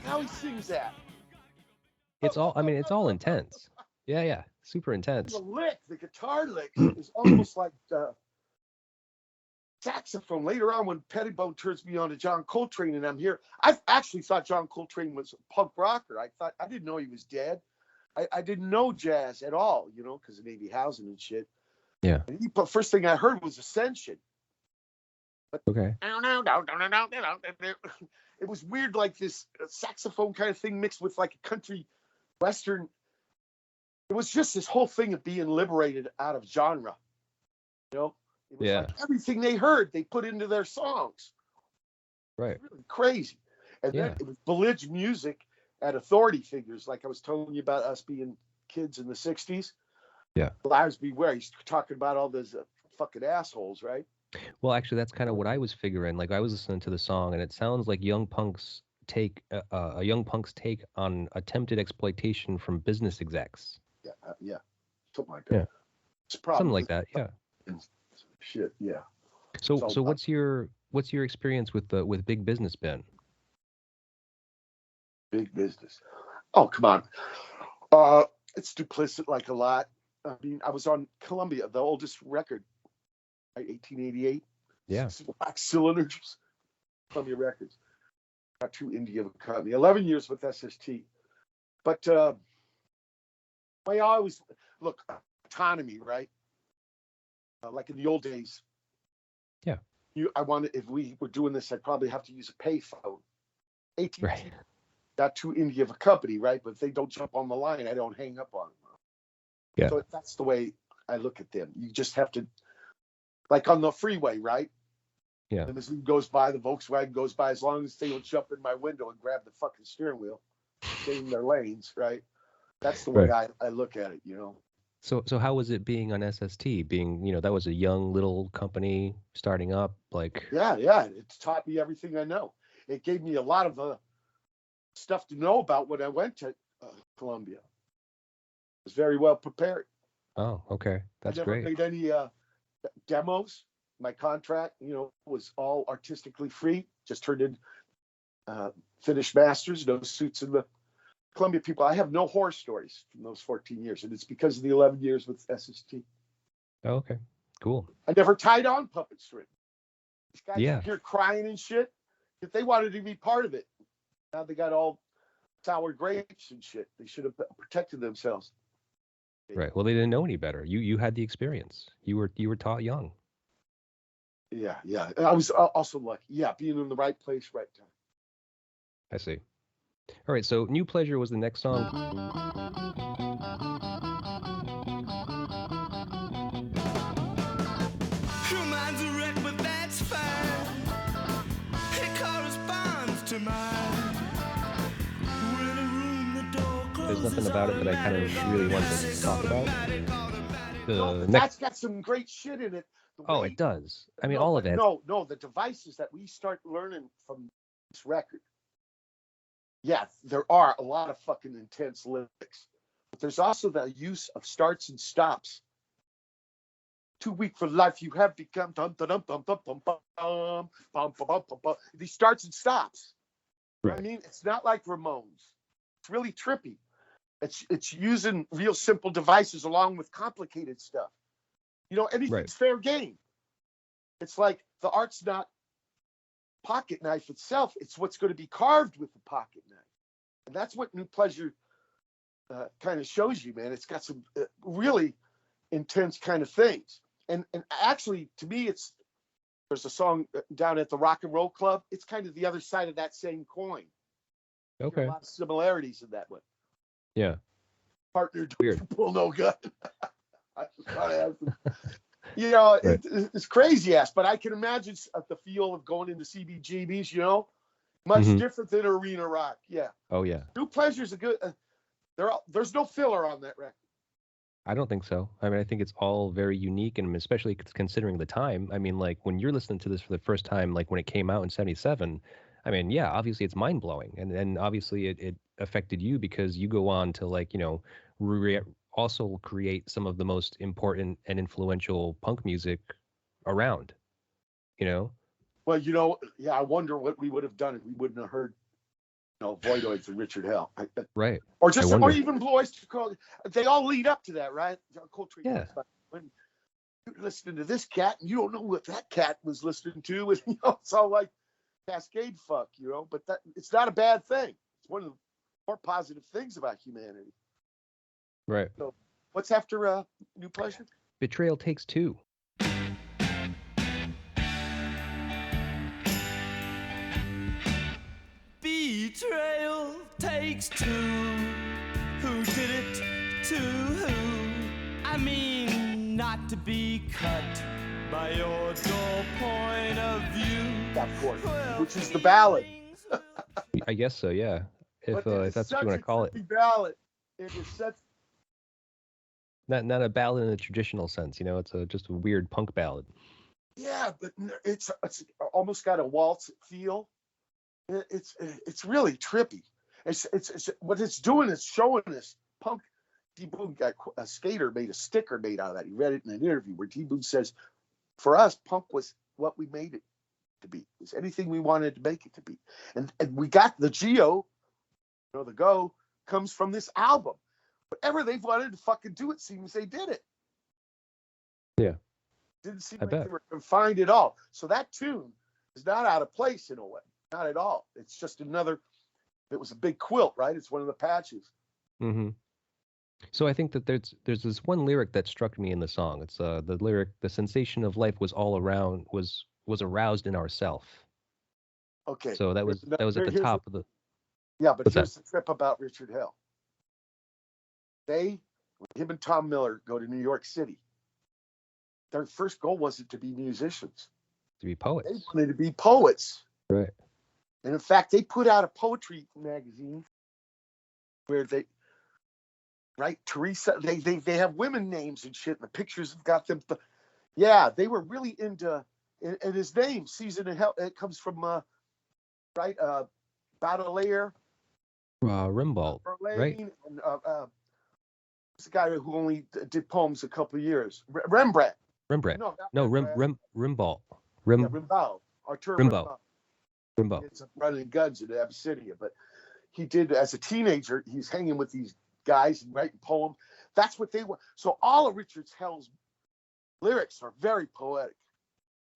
How he sings that. It's all. I mean, it's all intense. Yeah. Super intense. The guitar lick is almost like saxophone. Later on, when Pettibone turns me on to John Coltrane, and I'm here, I actually thought John Coltrane was a punk rocker. I didn't know he was dead. I didn't know jazz at all, you know, because of Navy housing and shit. Yeah. And first thing I heard was Ascension. Okay. It was weird, like this saxophone kind of thing mixed with like a country western. It was just this whole thing of being liberated out of genre. You know, it was like everything they heard, they put into their songs. Right. Really crazy. And then it was village music at authority figures, like I was telling you about us being kids in the 60s. Yeah. Lives Beware. He's talking about all those fucking assholes, right? Well, actually, that's kind of what I was figuring. Like, I was listening to the song, and it sounds like young punk's take, a young punk's take on attempted exploitation from business execs. Yeah, something like that. Yeah, something like that. Yeah. Shit. Yeah. So what's your experience with big business been? Big business. Oh, come on. It's duplicit like a lot. I mean, I was on Columbia, the oldest record, right? 1888. Yeah. Black cylinders. Columbia Records. Not too indie of a company. 11 years with SST. But I always look, autonomy, right? Like in the old days. Yeah. If we were doing this, I'd probably have to use a payphone. AT&T. Right. Not too indie of a company, right? But if they don't jump on the line, I don't hang up on them. Yeah. So that's the way I look at them. You just have to, like on the freeway, right? Yeah. The limousine goes by, the Volkswagen goes by, as long as they don't jump in my window and grab the fucking steering wheel, stay in their lanes, right? That's the way I look at it, you know. So how was it being on SST? Being, that was a young little company starting up, like. Yeah. It taught me everything I know. It gave me a lot of stuff to know about when I went to Columbia. I was very well prepared. Oh, okay. That's great. I never made any demos. My contract, was all artistically free. Just turned in finished masters, no suits in the Columbia people. I have no horror stories from those 14 years, and it's because of the 11 years with SST. Oh, okay, cool. I never tied on puppet string. These guys up here crying and shit. If they wanted to be part of it, now they got all sour grapes and shit. They should have protected themselves. Right. Well, they didn't know any better. You had the experience. You were taught young. Yeah. I was also lucky. Yeah, being in the right place, right time. I see. All right. So, New Pleasure was the next song. Your mind's a wreck, but that's fine. It corresponds to mine. We're in a room, the door closes. There's nothing about it that I kind of really want to talk about. That's got some great shit in it. Oh, it does. I mean, all of it. No, the devices that we start learning from this record. Yeah, there are a lot of fucking intense lyrics. But there's also the use of starts and stops. Too weak for life, you have become. These starts and stops. Right. I mean, it's not like Ramones. It's really trippy. It's using real simple devices along with complicated stuff. Anything's fair game. It's like the art's not pocket knife itself. It's what's going to be carved with the pocket knife. And that's what New Pleasure kind of shows you, man. It's got some really intense kind of things. And actually, to me, there's a song down at the Rock and Roll Club. It's kind of the other side of that same coin. Okay. There are a lot of similarities in that one. Yeah. Partner Weird. Pull no gun. I just thought I had some, it's crazy ass, but I can imagine the feel of going into CBGBs, much different than arena rock. Yeah. Oh yeah. New Pleasure's a good. There's no filler on that record. I don't think so. I mean, I think it's all very unique, and especially considering the time. I mean, like when you're listening to this for the first time, like when it came out in '77. I mean, yeah, obviously it's mind blowing, and obviously it affected you because you go on to also create some of the most important and influential punk music around. Well, I wonder what we would have done if we wouldn't have heard, Voidoids and Richard Hell. Right. Or even Blue Oyster Cult. They all lead up to that, right? Coltrane. Yeah. When you're listening to this cat, and you don't know what that cat was listening to, and it's all like cascade fuck, but it's not a bad thing. It's one of the more positive things about humanity. Right. So what's after New Pleasure? Betrayal Takes Two. Betrayal takes two. Who did it to who? I mean, not to be cut by your dull point of view. That chord, which is the ballad. I guess so, yeah. If But it is that's what you such want a to call it. trippy ballad. It is such. Not a ballad in the traditional sense, you know. It's just a weird punk ballad. Yeah, but it's almost got a waltz feel. It's really trippy. It's what it's doing is showing us punk. D Boone got a skater made a sticker made out of that. He read it in an interview where D Boone says, "For us, punk was what we made it to be. It was anything we wanted to make it to be." And we got the Geo, the Go comes from this album. Whatever they wanted to fucking do, it seems they did it. Yeah. Didn't seem I like bet. they were confined at all. So that tune is not out of place in a way. Not at all. It's just another. It was a big quilt, right? It's one of the patches. Mm-hmm. So I think that there's this one lyric that struck me in the song. It's the lyric, "The sensation of life was all around, was aroused in ourself." Okay. So that was at the top of the. Yeah, but What's here's that? the trip about Richard Hell. Him and Tom Miller go to New York City. Their first goal wasn't to be musicians. To be They poets. wanted to be poets. Right. And in fact, they put out a poetry magazine where Teresa, they have women names and shit, and the pictures have got them. Yeah, they were really into, and his name, Season of Hell, it comes from, Baudelaire. Rimbaud, right? And, who's the guy who only did poems a couple of years? Rembrandt. Rembrandt. No, not No, Rembrandt. Rimbaud. Yeah, Rimbaud. Arthur Rimbaud. Rimbaud. It's running guns in Abyssinia, but he did as a teenager. He's hanging with these guys and writing poems. That's what they want. So all of Richard Hell's lyrics are very poetic.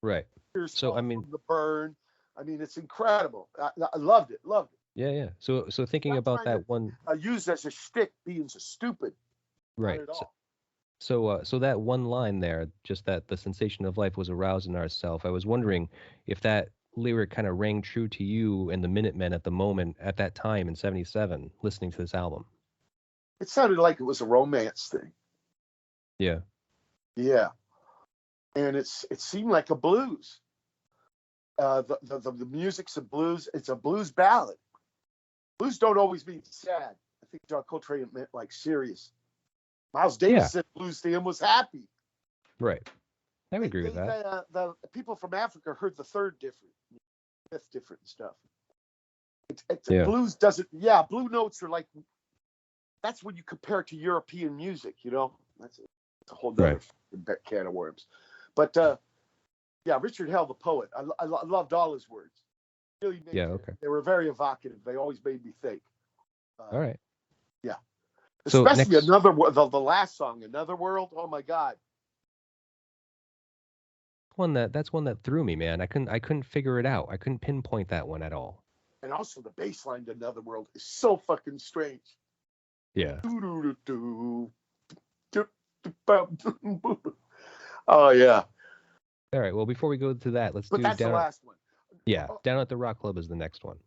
Right. So I mean, the burn. I mean, it's incredible. I loved it. Loved it. yeah. So thinking about that one. Used as a shtick, being so stupid. Right. Not at all. So that one line there, just that the sensation of life was aroused in ourself. I was wondering if that lyric kind of rang true to you and the Minutemen at the moment, at that time in '77, listening to this album. It sounded like it was a romance thing. Yeah. Yeah. And it seemed like a blues. The music's a blues. It's a blues ballad. Blues don't always mean sad. I think John Coltrane meant like serious. Miles Davis said blues to him was happy. Right. I would agree with that. The people from Africa heard the third different, fifth different stuff. Blues doesn't. Yeah, blue notes are like. That's when you compare it to European music. That's a whole other can of worms. But Richard Hell, the poet, I loved all his words. Really made okay. They were very evocative. They always made me think. All right. Yeah. So especially the last song, Another World. Oh my God. That's one that threw me, man. I couldn't figure it out. I couldn't pinpoint that one at all. And also the bass line to Another World is so fucking strange. Yeah. Oh yeah. All right. Well, before we go to that, let's do that's the last one. Yeah, Down at the Rock Club is the next one.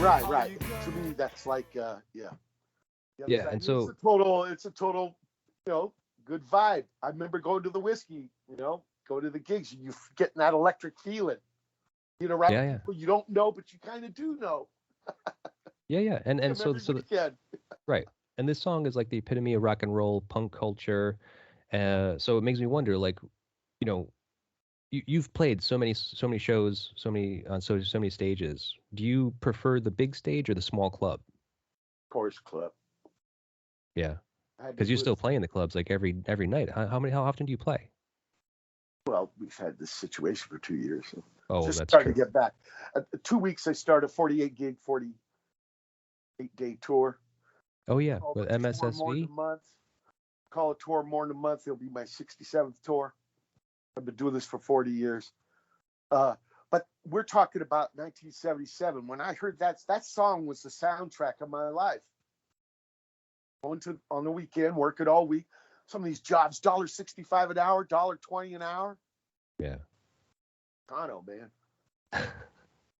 Right. To me, that's like, yeah. And so it's a total, good vibe. I remember going to the whiskey, go to the gigs, and you getting that electric feeling. Around people you don't know, but you kind of do know. Yeah. And so right. And this song is like the epitome of rock and roll, punk culture. So it makes me wonder, like, you've played so many shows, so many stages. Do you prefer the big stage or the small club? Of course, club. Yeah, because you're still playing the clubs like every night. How often do you play? Well, we've had this situation for 2 years. So just that's starting true. to get back. 2 weeks, I start a 48 gig, 48-day tour. Oh yeah, Call with it a tour more than MSSV. a month. Call a tour more than a month. It'll be my 67th tour. I've been doing this for 40 years. But we're talking about 1977. When I heard that song was the soundtrack of my life. Going to on the weekend, working all week. Some of these jobs, $1.65 an hour, $1.20 an hour. Yeah, Toronto, man.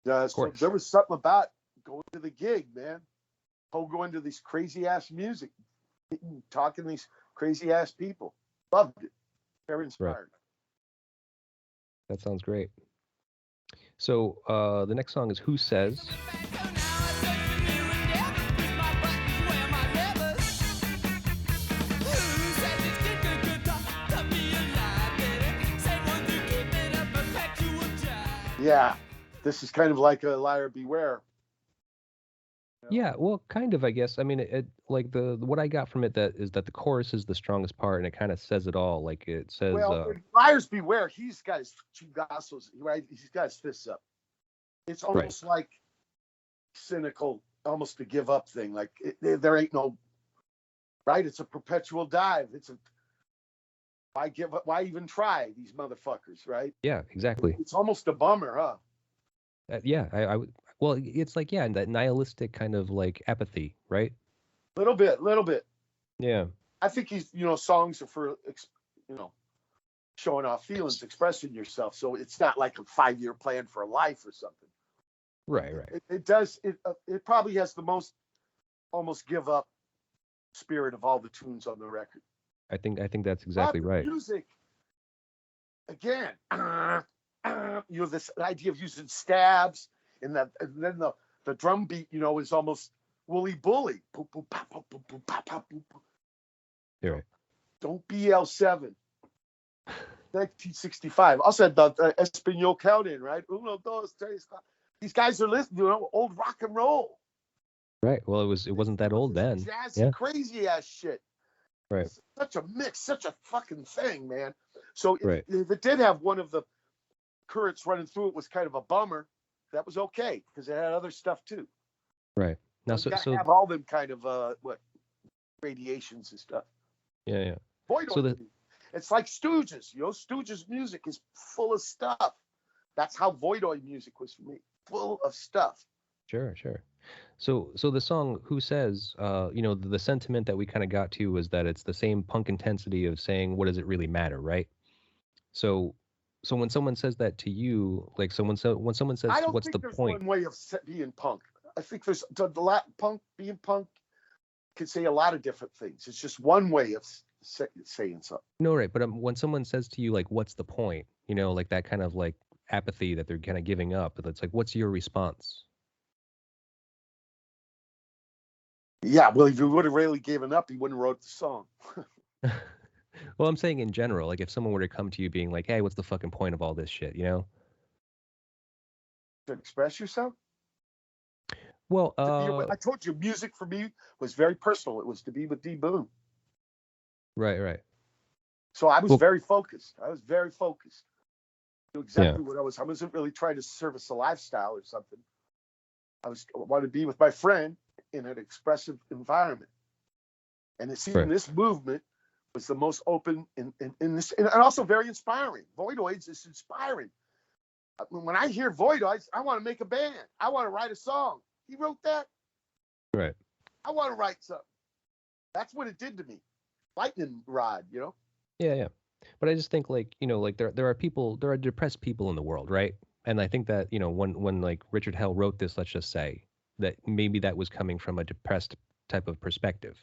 of So course. there was something about going to the gig, man. Going to these crazy ass music, talking to these crazy ass people. Loved it. Very inspiring. That sounds great. So the next song is Who Says. Yeah, this is kind of like a Liar Beware. Yeah, well, kind of, I guess. I mean, it like the what I got from it that is that the chorus is the strongest part, and it kind of says it all. Like it says, Well, in Liars Beware, he's got his chingazos, right? He's got his fists up. It's almost like cynical, almost a give up thing. Like there ain't no right. It's a perpetual dive. It's a why give up? Why even try these motherfuckers, right? yeah, exactly. It's almost a bummer, huh? Yeah, I would. Well, it's like that nihilistic kind of like apathy, right? Little bit. Yeah. I think songs are for, showing off feelings, expressing yourself. So it's not like a 5-year plan for a life or something. Right. It does. It probably has the most almost give up spirit of all the tunes on the record. I think that's exactly right. Music, again, this idea of using stabs and then the drum beat, is almost woolly bully. Boop, boop, pop, boop, boop, boop, pop, pop, boop, boop. You're right. Don't BL7. 1965. Also had the Espanol count in, right? Uno, dos, tres. These guys are listening, old rock and roll. Right. Well, it wasn't that old then. Jazzy, crazy ass shit. Right. It's such a mix, such a fucking thing, man. So Right. if it did have one of the currents running through it was kind of a bummer, that was okay because it had other stuff too. Right. Now, so have all them kind of radiations and stuff. Yeah. Voidoids. It's like Stooges. Stooges music is full of stuff. That's how Voidoid music was for me. Full of stuff. Sure. So the song Who Says, the sentiment that we kind of got to was that it's the same punk intensity of saying, what does it really matter, right? So when someone says that to you, like when someone says, what's the point? One way of being punk. I think there's being punk can say a lot of different things. It's just one way of saying something. No, right. But when someone says to you, like, what's the point? Like that kind of like apathy that they're kind of giving up. But it's like, what's your response? Yeah, well, if he would have really given up, he wouldn't have wrote the song. Well, I'm saying in general, like if someone were to come to you being like, hey, what's the fucking point of all this shit, To express yourself? Well, I told you, music for me was very personal. It was to be with D Boon. Right. So I was very focused. I knew exactly what I was. I wasn't really trying to service a lifestyle or something. I wanted to be with my friend in an expressive environment. And it seemed this movement was the most open in this, and also very inspiring. Voidoids is inspiring. When I hear Voidoids, I want to make a band. I want to write a song. He wrote that. Right. I want to write something. That's what it did to me. Lightning rod, Yeah. But I just think like, there are depressed people in the world, right? And I think that, when like Richard Hell wrote this, let's just say that maybe that was coming from a depressed type of perspective.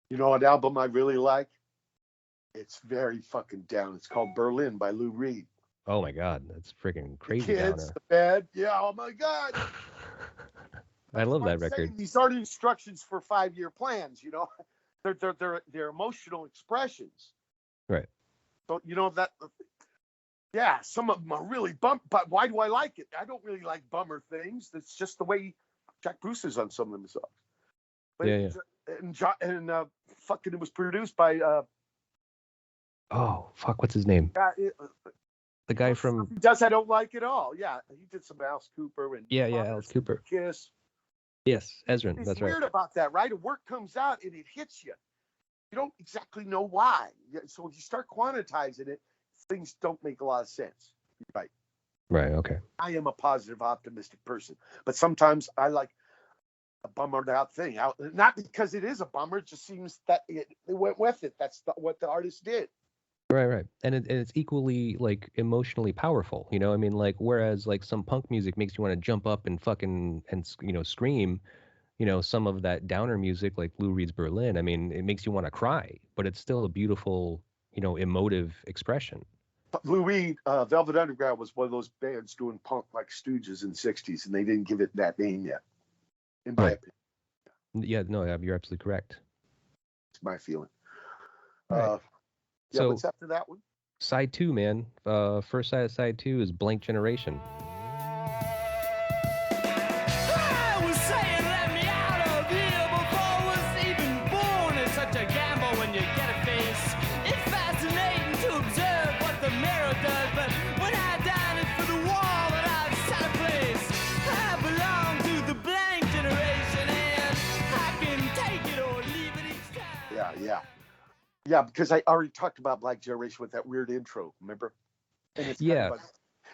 An album I really like? It's very fucking down. It's called Berlin by Lou Reed. Oh my God, that's freaking crazy. The kids, the bed. Yeah, oh my God. I love that record. These aren't instructions for 5-year plans, They're emotional expressions. Right. So, that, yeah, some of them are really but why do I like it? I don't really like bummer things. That's just the way Jack Bruce is on some of them songs. But yeah. And fucking it was produced by oh fuck, what's his name? The guy from he does I Don't Like It All. Yeah, he did some Alice Cooper and Alice Cooper. Kiss. Yes, Ezrin, It's that's right. weird about that, right? A work comes out and it hits you. You don't exactly know why. So if you start quantitizing it, things don't make a lot of sense. Right. Right, okay. I am a positive, optimistic person, but sometimes I like a bummered out thing. Not because it is a bummer, it just seems that it went with it. That's what the artist did. Right. And it's equally like emotionally powerful, you know? I mean, like, whereas like some punk music makes you want to jump up and fucking and scream, some of that downer music like Lou Reed's Berlin, I mean, it makes you want to cry, but it's still a beautiful, emotive expression. Lou Reed, Velvet Underground was one of those bands doing punk like Stooges in the 60s, and they didn't give it that name yet, in my opinion. Yeah, no, you're absolutely correct. It's my feeling. Right. Yeah, So, what's after that one? side 2, man. First side 2 is Blank Generation. I was saying, let me out of here before I was even born. It's such a gamble when you get a face. It's fascinating to observe what the mirror does, but when I die, it's for the wall that I've set a place. I belong to the blank generation, and I can take it or leave it each time. Yeah, because I already talked about Black Generation with that weird intro, remember? And it's Yeah. kind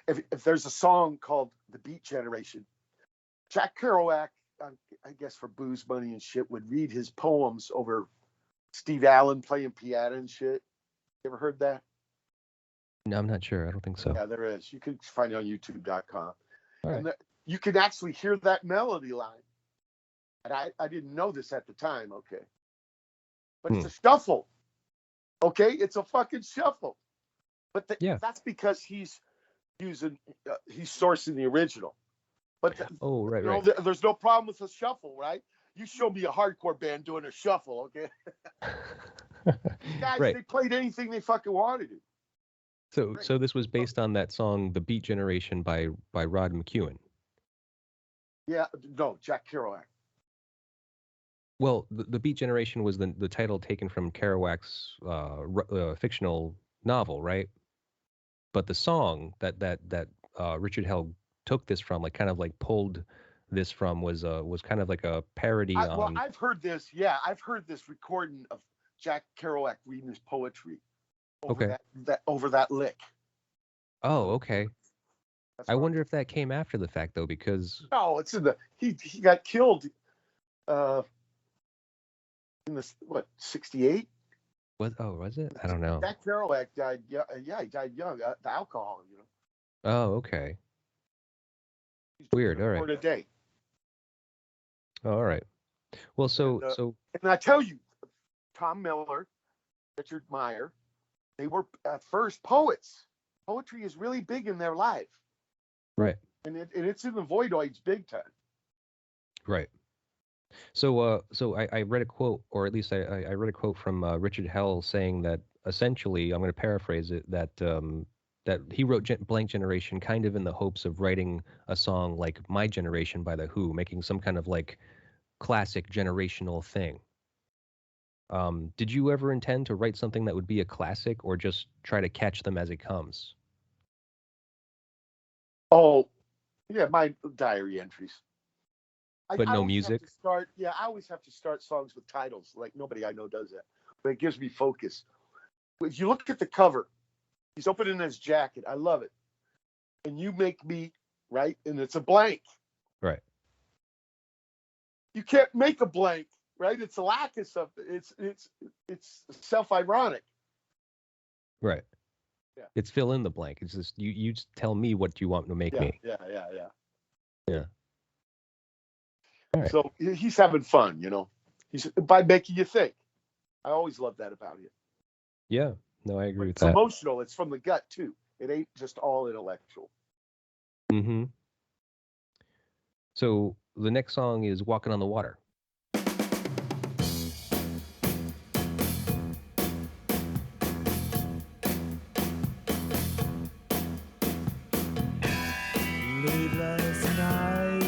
of if there's a song called The Beat Generation, Jack Kerouac, I guess for booze, money, and shit, would read his poems over Steve Allen playing piano and shit. You ever heard that? No, I'm not sure. I don't think so. Yeah, there is. You can find it on youtube.com. All right. And you can actually hear that melody line. And I didn't know this at the time, okay? But it's a shuffle. Okay, it's a fucking shuffle, but that's because he's sourcing the original. But right. There's no problem with a shuffle, right? You show me a hardcore band doing a shuffle, okay? Guys, right. They played anything they fucking wanted to. So this was based on that song, "The Beat Generation" by Rod McEwen. Yeah, no, Jack Kerouac. Well, the Beat Generation was the title taken from Kerouac's fictional novel, right? But the song that Richard Hell took this from, like kind of like pulled this from, was kind of like a parody on. Well, I've heard this. Yeah, I've heard this recording of Jack Kerouac reading his poetry over that lick. Oh, okay. I wonder if that came after the fact though, because no, it's in the he got killed. In this 68? Was it? I don't know. Jack Kerouac died. Yeah, he died young. The alcohol, Oh, okay. Weird. All right. A day. All right. Well, and I tell you, Tom Miller, Richard Meyer, they were at first poets. Poetry is really big in their life. Right. And it's in the Voidoids big time. Right. So I read a quote, or at least I read a quote from Richard Hell saying that essentially, I'm going to paraphrase it, that he wrote Blank Generation kind of in the hopes of writing a song like My Generation by The Who, making some kind of like classic generational thing. Did you ever intend to write something that would be a classic, or just try to catch them as it comes? Oh, yeah, my diary entries. But no music? I always have to start songs with titles. Like, nobody I know does that. But it gives me focus. If you look at the cover, he's opening his jacket. I love it. And you make me, right? And it's a blank. Right. You can't make a blank, right? It's a lack of something. It's self-ironic. Right. Yeah. It's fill in the blank. It's just you just tell me what you want to make me. Yeah. Right. So he's having fun, He's by making you think. I always love that about him. Yeah, no, I agree with that. It's emotional. It's from the gut too. It ain't just all intellectual. Mm-hmm. So the next song is "Walking on the Water." Late last night,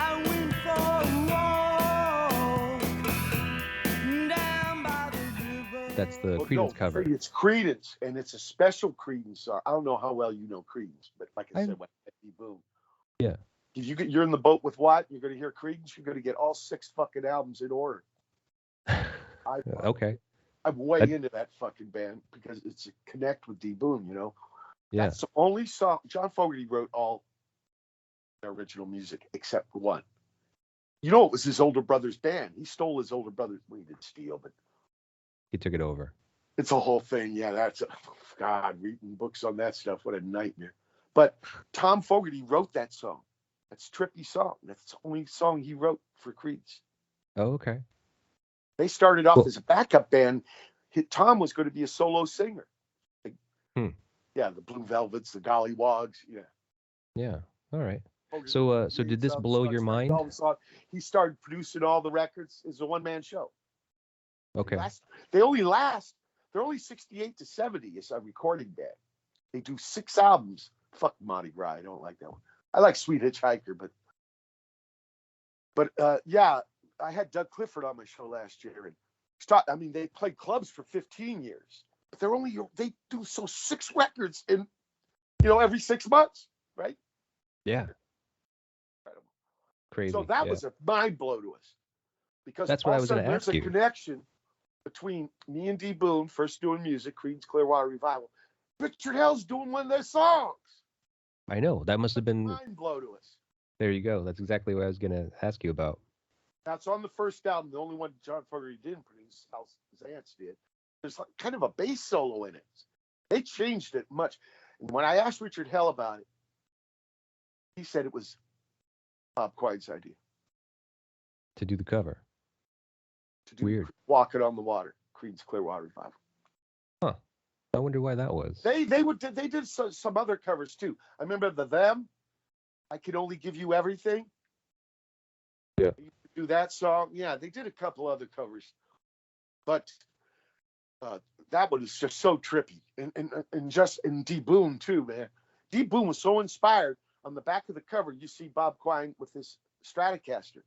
I went for a walk down by the river. That's the Creedence cover. It's Creedence, and it's a special Creedence song. I don't know how well you know Creedence, but like I said, boom. Yeah. You're in the boat with Watt. You're going to hear Creedence. You're going to get all 6 fucking albums in order. Okay. I'm way into that fucking band because it's a connect with D Boon. You know. Yeah. That's the only song. John Fogerty wrote all the original music except for one. You know, it was his older brother's band. He stole his older brother's. Well, he didn't steal, but He took it over. it's a whole thing. Yeah, God, reading books on that stuff. What a nightmare. But Tom Fogerty wrote that song. That's a trippy song. That's the only song he wrote for Creedence. Oh, okay. They started off as a backup band. Tom was going to be a solo singer. Yeah, the Blue Velvets, the Gollywogs. Yeah. Yeah. All right. Fogerty So did this blow your mind? He started producing all the records. It's a one-man show. Okay. They're only 68 to 70 as a recording band. They do 6 albums. Fuck Mardi Gras. I don't like that one. I like Sweet Hitchhiker, but yeah, I had Doug Clifford on my show last year, and they played clubs for 15 years, but they do 6 records in, every 6 months, right? Yeah. Incredible. Crazy. So that was a mind blow to us, because that's what I was going to ask you. There's a connection between me and D Boon, first doing music, Creedence Clearwater Revival. Richard Hell's doing one of their songs. I know. That must have been mind blow to us. There you go. That's exactly what I was going to ask you about. That's on the first album. The only one John Fogerty didn't produce, House Zantz did. There's kind of a bass solo in it. They changed it much. And when I asked Richard Hell about it, he said it was Bob Quine's idea. To do the cover. Weird. Walking on the Water, Creedence Clearwater Revival. Huh. I wonder why that was. They did some other covers too. I remember Them. I Can Only Give You Everything. Yeah. They do that song. Yeah, they did a couple other covers, but that one is just so trippy. And D Boon too, man. D Boon was so inspired. On the back of the cover, you see Bob Quine with his Stratocaster.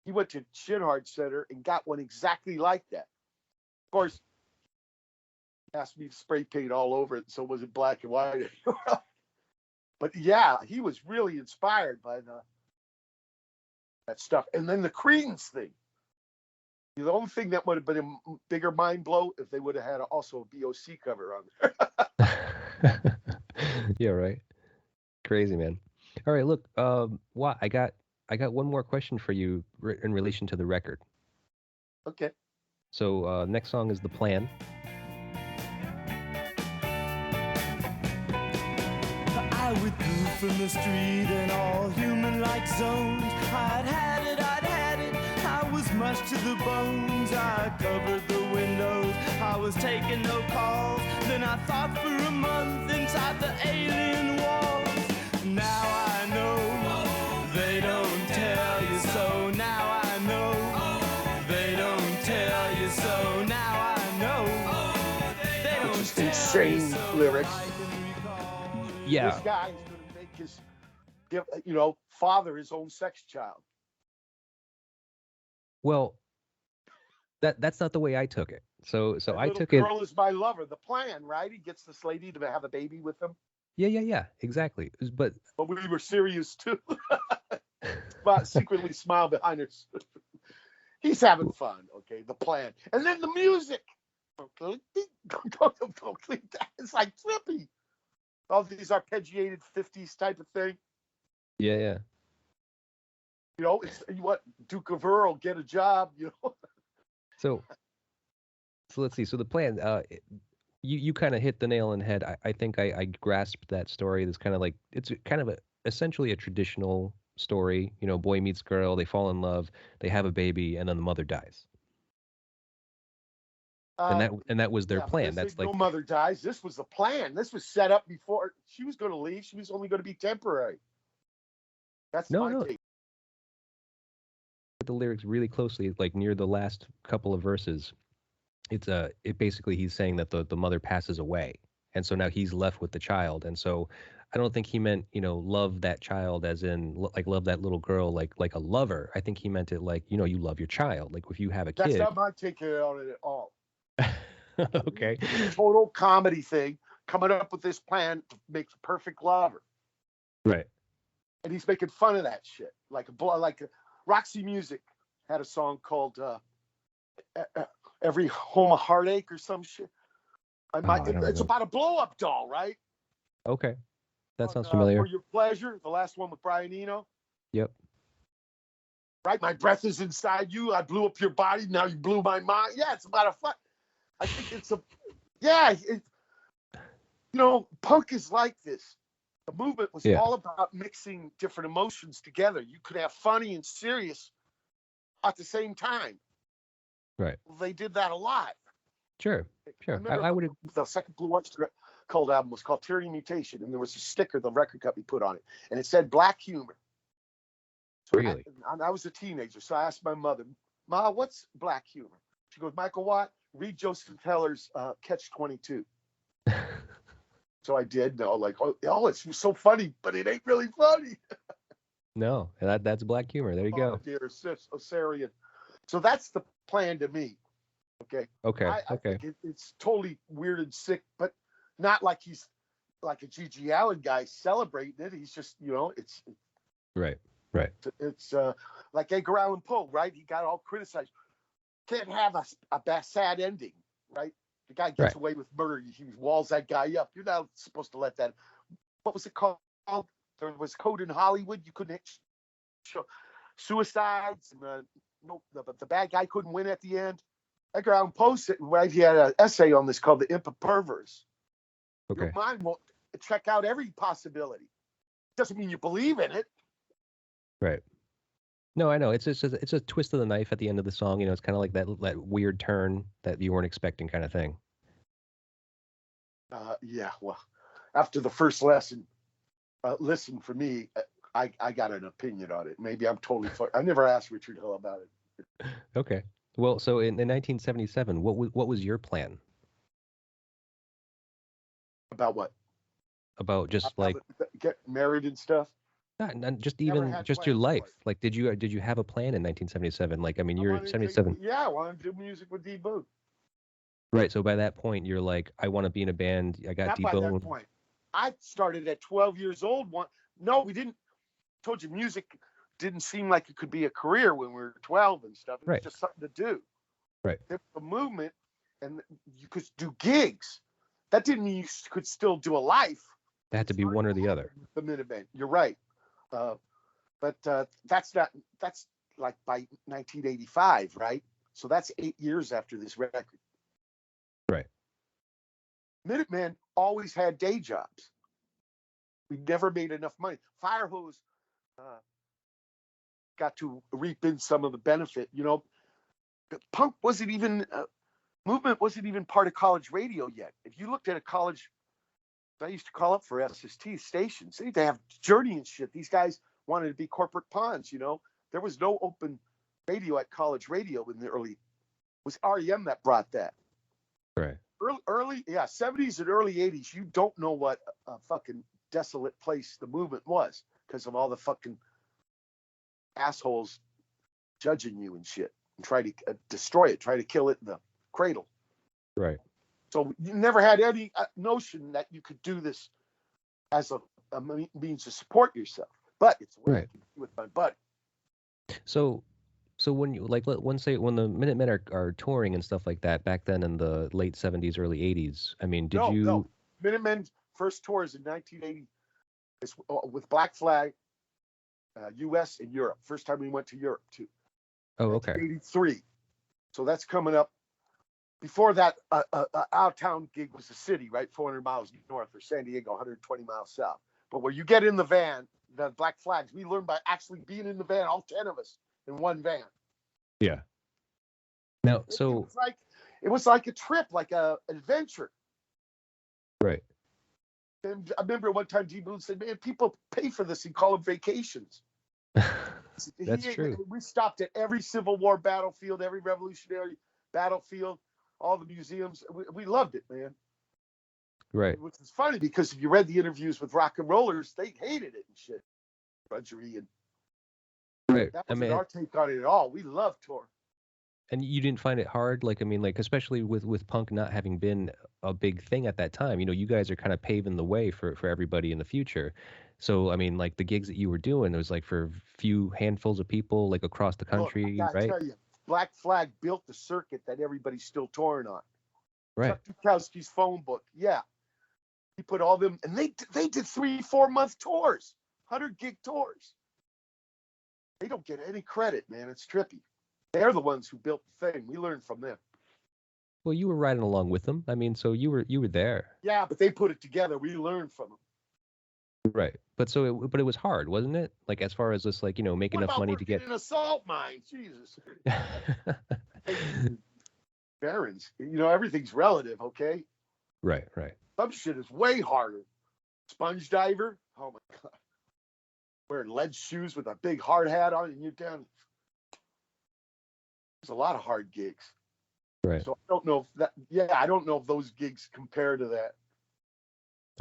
He went to Shinhard Center and got one exactly like that. Of course, he asked me to spray paint all over it, so it wasn't black and white. But yeah, he was really inspired by that stuff. And then the Creedence thing. The only thing that would have been a bigger mind blow if they would have had also a BOC cover on there. Yeah, right. Crazy, man. All right, look, I got one more question for you in relation to the record. Okay. So next song is The Plan. I withdrew from the street and all human-like zones. I'd had it, I was mushed to the bones. I covered the windows, I was taking no calls. Then I thought for a month inside the alien walls. Now I know, they don't tell you so. Now I know, they don't tell you so. Now I know, they don't Just tell insane you so. lyrics. Yeah. This guy is going to make his, father his own sex child. Well, that's not the way I took it. So I took it. The girl is my lover. The plan, right? He gets this lady to have a baby with him. Yeah, exactly. But we were serious too. But secretly smile behind us. He's having fun. Okay, the plan, and then the music. It's like trippy. All these arpeggiated 50s type of thing. Yeah. It's what Duke of Earl, get a job. So let's see. So the plan. You kind of hit the nail on the head. I think I grasped that story. It's kind of like it's kind of essentially a traditional story. Boy meets girl, they fall in love, they have a baby, and then the mother dies. And that was their plan. That's like no mother dies. This was the plan. This was set up before she was going to leave. She was only going to be temporary. That's my take. The lyrics really closely, like near the last couple of verses. It basically he's saying that the mother passes away, and so now he's left with the child. And so I don't think he meant love that child as in like love that little girl like a lover. I think he meant it like you love your child, like if you have a kid. That's not my take on it at all. Okay. Total comedy thing, coming up with this plan to make the perfect lover. Right. and he's making fun of that shit. Like Roxy Music had a song called Every Home a Heartache or some shit. It's about a blow-up doll, right? Okay. That sounds familiar. For Your Pleasure, the last one with Brian Eno. Yep. Right? My breath is inside you. I blew up your body. Now you blew my mind. Yeah, it's about a fuck. I think it's a, yeah, punk is like this. The movement was all about mixing different emotions together. You could have funny and serious at the same time. Right. They did that a lot. Sure. I would have. The second Blue Oyster Cult album was called Tyranny Mutation, and there was a sticker the record company put on it, and it said Black Humor. So really? I was a teenager, so I asked my mother, Ma, what's black humor? She goes, Michael Watt, read Joseph Heller's Catch-22. So I did. It's so funny, but it ain't really funny. No, that's black humor. There you go. Dear Osarian. So that's the plan to me. Okay. Okay. It's totally weird and sick, but not like he's like a G.G. Allen guy celebrating it. He's just, it's right. It's like Edgar Allan Poe, right? He got all criticized. Can't have a sad ending, right? The guy gets away with murder. He walls that guy up. You're not supposed to let that. What was it called? There was code in Hollywood. You couldn't show suicides. And, the bad guy couldn't win at the end. Edgar Allan Poe, he had an essay on this called The Imp of Perverse. Okay. Your mind won't check out every possibility. Doesn't mean you believe in it. Right. No, I know. It's a twist of the knife at the end of the song. It's kind of like that weird turn that you weren't expecting kind of thing. Yeah. Well, after the first listen for me, I got an opinion on it. Maybe I'm totally. I never asked Richard Hill about it. Okay. Well, so in 1977, what was your plan? About what? About just like get married and stuff. Not just even just your life. Like, did you have a plan in 1977? Like, I mean, you're 77. I wanted to do music with D Boon. Right. So by that point, you're like, I want to be in a band. I got D Boon. Not by that point. I started at 12 years old. No, we didn't. Told you, music didn't seem like it could be a career when we were 12 and stuff. It was just something to do. Right. There was a movement, and you could do gigs. That didn't mean you could still do a life. It had to be one or the other. The Minutemen. You're right. But that's like by 1985, right? So that's 8 years after this record. Right. Minutemen always had day jobs. We never made enough money. Firehose got to reap in some of the benefit. Punk wasn't even movement wasn't even part of college radio yet. If you looked at a college, I used to call up for SST stations. They have Journey and shit. These guys wanted to be corporate pawns. There was no open radio at college radio in the early. It was REM that brought that. Right. Early 70s and early 80s. You don't know what a fucking desolate place the movement was because of all the fucking assholes judging you and shit and try to destroy it, try to kill it in the cradle. Right. So you never had any notion that you could do this as a means to support yourself. But it's what I can do with my buddy. So when you when the Minutemen are touring and stuff like that back then in the late 70s, early 80s, I mean, No. Minutemen's first tours in 1980 with Black Flag, U.S. and Europe. First time we went to Europe too. Oh, okay. 1983. So that's coming up. Before that, out-of-town gig was the city, right? 400 miles north, or San Diego, 120 miles south. But where you get in the van, the Black Flags, we learned by actually being in the van, all 10 of us in one van. Yeah. Now, so it was like a trip, like an adventure. Right. And I remember one time D Boon said, "Man, people pay for this and call them vacations." That's true. We stopped at every Civil War battlefield, every Revolutionary battlefield, all the museums. We loved it, man. Right. Which is funny because if you read the interviews with rock and rollers, they hated it and shit. Drudgery and that wasn't our take on it at all. We loved touring. And you didn't find it hard? Like, I mean, like, especially with punk not having been a big thing at that time, you guys are kind of paving the way for everybody in the future. So, I mean, like the gigs that you were doing, it was like for few handfuls of people, like across the Look, I country, gotta right? tell you, Black Flag built the circuit that everybody's still touring on. Right. Chuck Dukowski's phone book, yeah, he put all them, and they did 3-4 month tours, 100 gig tours. They don't get any credit, man. It's trippy. They're the ones who built the thing. We learned from them. Well, you were riding along with them. I mean, so you were there. Yeah, but they put it together. We learned from them. Right. But it was hard, wasn't it? Like as far as just like, make What enough about money to working get in a salt mine? Jesus. Barons, everything's relative, okay? Right, right. Some shit is way harder. Sponge diver, oh my God. Wearing lead shoes with a big hard hat on, and you're down. There's a lot of hard gigs. Right. So I don't know I don't know if those gigs compare to that.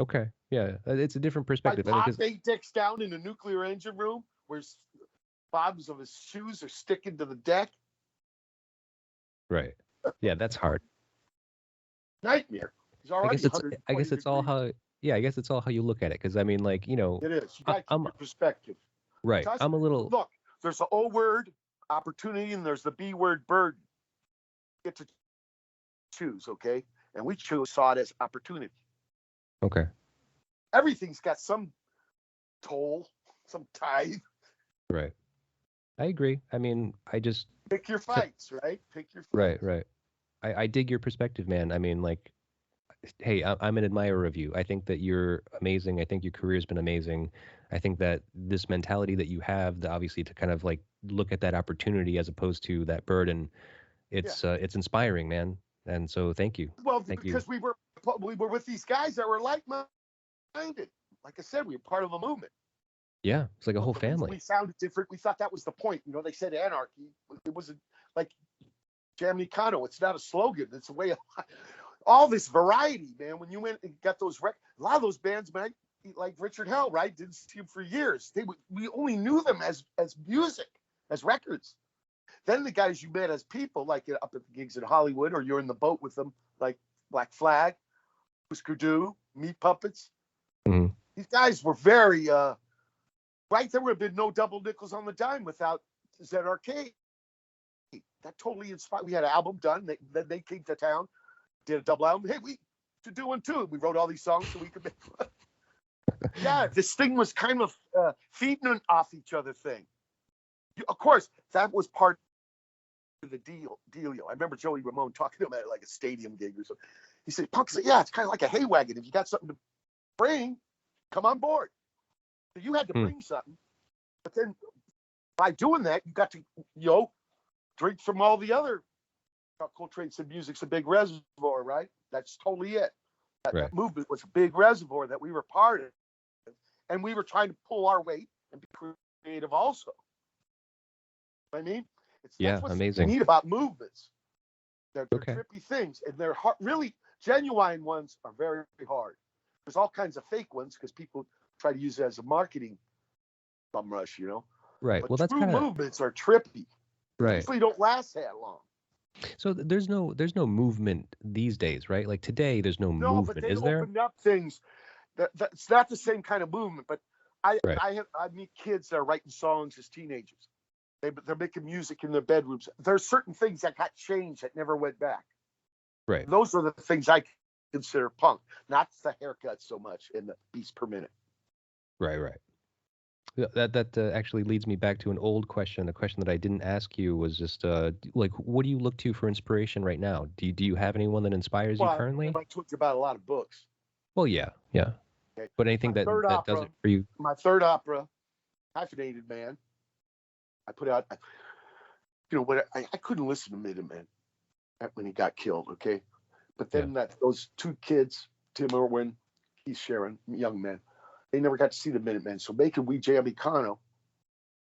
Okay. Yeah. It's a different perspective. Like I mean, pop 8 decks down in a nuclear engine room where bottoms of his shoes are sticking to the deck. right. Yeah, that's hard. Nightmare. He's I already guess it's 120 I guess it's all degrees. I guess it's all how you look at it. Because I mean, like, It is. You got to keep I'm your perspective. right. I'm a little Look, there's the O word, opportunity, and there's the B word, burden. You get to choose, okay? And we saw it as opportunity. okay. Everything's got some toll, some tithe. Right. I agree. I mean, I just Pick your fights, right? Pick your fights. right, right. I dig your perspective, man. I mean, like, hey, I'm an admirer of you. I think that you're amazing. I think your career's been amazing. I think that this mentality that you have, obviously, to kind of like look at that opportunity as opposed to that burden, it's inspiring, man. And so, thank you. Well, Thank you. because we were with these guys that were like-minded. Like I said, we were part of a movement. Yeah, it's like a whole The reason family. we sounded different. We thought that was the point. They said anarchy. It wasn't like Jamnicano. It's not a slogan. It's a way of all this variety, man. When you went and got those a lot of those bands, man, like Richard Hell, right? Didn't see him for years. We only knew them as music, as records. Then the guys you met as people, like up at the gigs in Hollywood, or you're in the boat with them, like Black Flag, Whisker Du, Meat Puppets. Mhm. These guys were very right. There would have been no double nickels on the dime without Zed Arcade. That totally inspired. We had an album done. Then they came to town, did a double album. Hey, we should do one too. We wrote all these songs so we could make one. Yeah, this thing was kind of feeding off each other thing. Of course, that was part of the dealio. I remember Joey Ramone talking to him at like a stadium gig or something. He said, Punk said, yeah, it's kind of like a hay wagon. If you got something to bring, come on board. So you had to bring something. But then by doing that, you got to, drink from all the other. Coltrane said music's a big reservoir, right? That's totally it. That movement was a big reservoir that we were part of. And we were trying to pull our weight and be creative also. I mean, that's what's amazing. neat about movements. They're trippy things, and they're really genuine ones are very hard. There's all kinds of fake ones because people try to use it as a marketing bum rush, Right. But well, that's true movements are trippy. Right. Usually don't last that long. So there's no movement these days, right? Like today, there's no movement. But they is there? opened up things. That's not the same kind of movement. But I meet kids that are writing songs as teenagers. They're making music in their bedrooms. There's certain things that got changed that never went back. Right. Those are the things I consider punk, not the haircut so much and the beats per minute. Right, right. That actually leads me back to an old question. A question that I didn't ask you was just like, what do you look to for inspiration right now? Do you have anyone that inspires you currently? I talked about a lot of books. Well, yeah. Okay. But anything that does it for you? My third opera, Hyphenated Man. I put out, when I couldn't listen to Minutemen when he got killed, okay? But then those two kids, Tim Irwin, Keith Sharon, young men, they never got to see the Minutemen. So making We Jamicano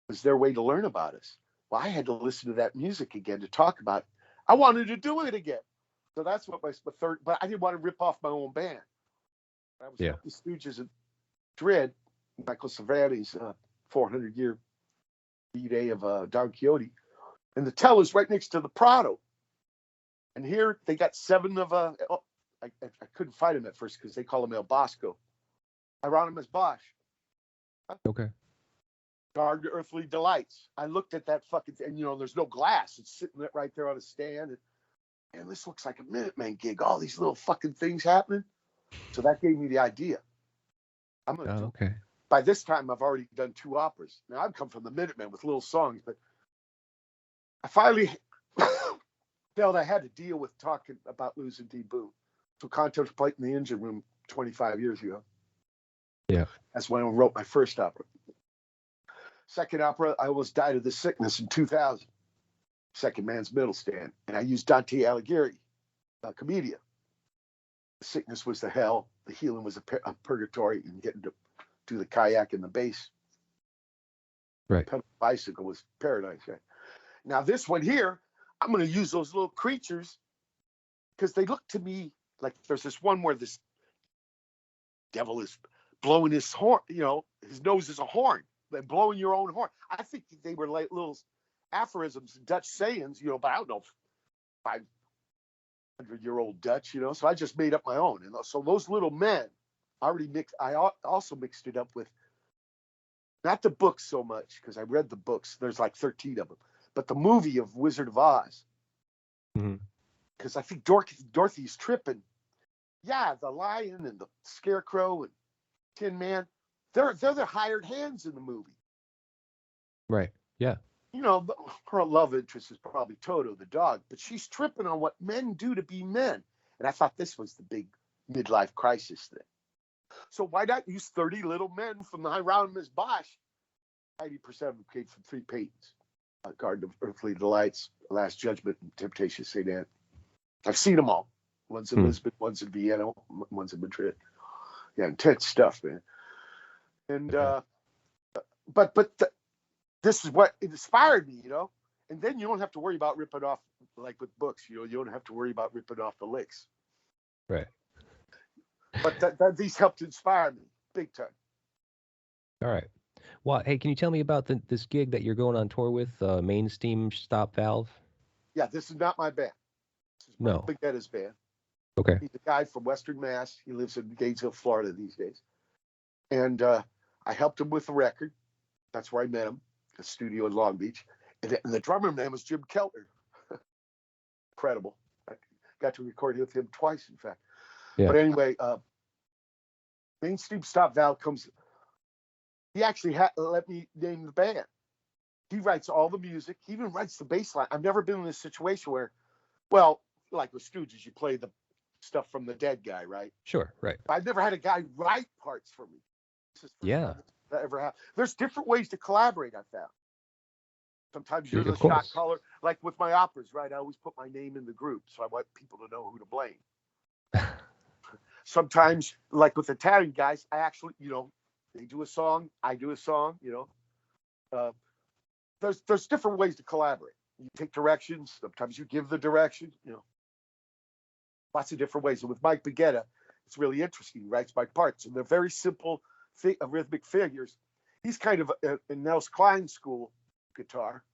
was their way to learn about us. Well, I had to listen to that music again to talk about it. I wanted to do it again. So that's what my third, but I didn't want to rip off my own band. I was at the Stooges at Dread, Michael Cervantes' 400-year B-Day of Don Quixote. And the Teller's right next to the Prado. And here they got 7 of, I couldn't find him at first because they call him El Bosco. Hieronymus Bosch. Okay. Garden Earthly Delights. I looked at that fucking thing, and there's no glass. It's sitting right there on a stand. And this looks like a Minutemen gig. All these little fucking things happening. So that gave me the idea. I'm going to do. Okay. By this time, I've already done 2 operas. Now, I've come from the Minutemen with little songs, but I finally felt I had to deal with talking about losing D. Boone. So contemplating the engine room 25 years ago. Yeah. That's when I wrote my first opera. Second opera, I almost died of this sickness in 2000. Second Man's Middle Stand. And I used Dante Alighieri, Commedia. The sickness was the hell. The healing was a purgatory. And getting to do the kayak and the bass. Right. Pedal bicycle was paradise. Right? Now this one here, I'm going to use those little creatures because they look to me like there's this one where this devil is blowing his horn. His nose is a horn. They're blowing your own horn. I think they were like little aphorisms, Dutch sayings, but I don't know, 500-year-old Dutch, So I just made up my own. And so those little men already mixed. I also mixed it up with not the books so much because I read the books. There's like 13 of them, but the movie of Wizard of Oz. Because I think Dorothy's tripping. Yeah, the lion and the scarecrow and Tin Man. They're the hired hands in the movie. Right. Yeah. Her love interest is probably Toto the dog, but she's tripping on what men do to be men. And I thought this was the big midlife crisis thing. So why not use 30 little men from the Hieronymus Bosch? 90% of them came from 3 Paytons. Garden of Earthly Delights, Last Judgment, and Temptation of St. Anne. I've seen them all. One's in Lisbon, one's in Vienna, one's in Madrid. Yeah, intense stuff, man. And this is what inspired me, And then you don't have to worry about ripping off, like with books, you don't have to worry about ripping off the licks. Right. But these helped inspire me big time. All right. Well, hey, can you tell me about this gig that you're going on tour with, Main Steam Stop Valve? Yeah, this is not my band. This is Mike Baguetta's band. Okay. He's a guy from Western Mass. He lives in Gainesville, Florida these days. And I helped him with the record. That's where I met him, a studio in Long Beach. And the drummer name was Jim Keltner. Incredible. I got to record with him twice, in fact. Yeah. But anyway, Main Steam Stop Valve comes. He actually let me name the band. He writes all the music. He even writes the bass line. I've never been in this situation where, well, like with Stooges, you play the stuff from the dead guy, right? Sure, right. I've never had a guy write parts for me. This is the first time that ever happened. There's different ways to collaborate, I found. Sometimes you're the shot caller. Like with my operas, right? I always put my name in the group, so I want people to know who to blame. Sometimes, like with Italian guys, I actually, they do a song, I do a song, There's different ways to collaborate. You take directions. Sometimes you give the direction, Lots of different ways. And with Mike Baguetta, it's really interesting. He writes by parts, and they're very simple rhythmic figures. He's kind of a Nels Cline school guitar.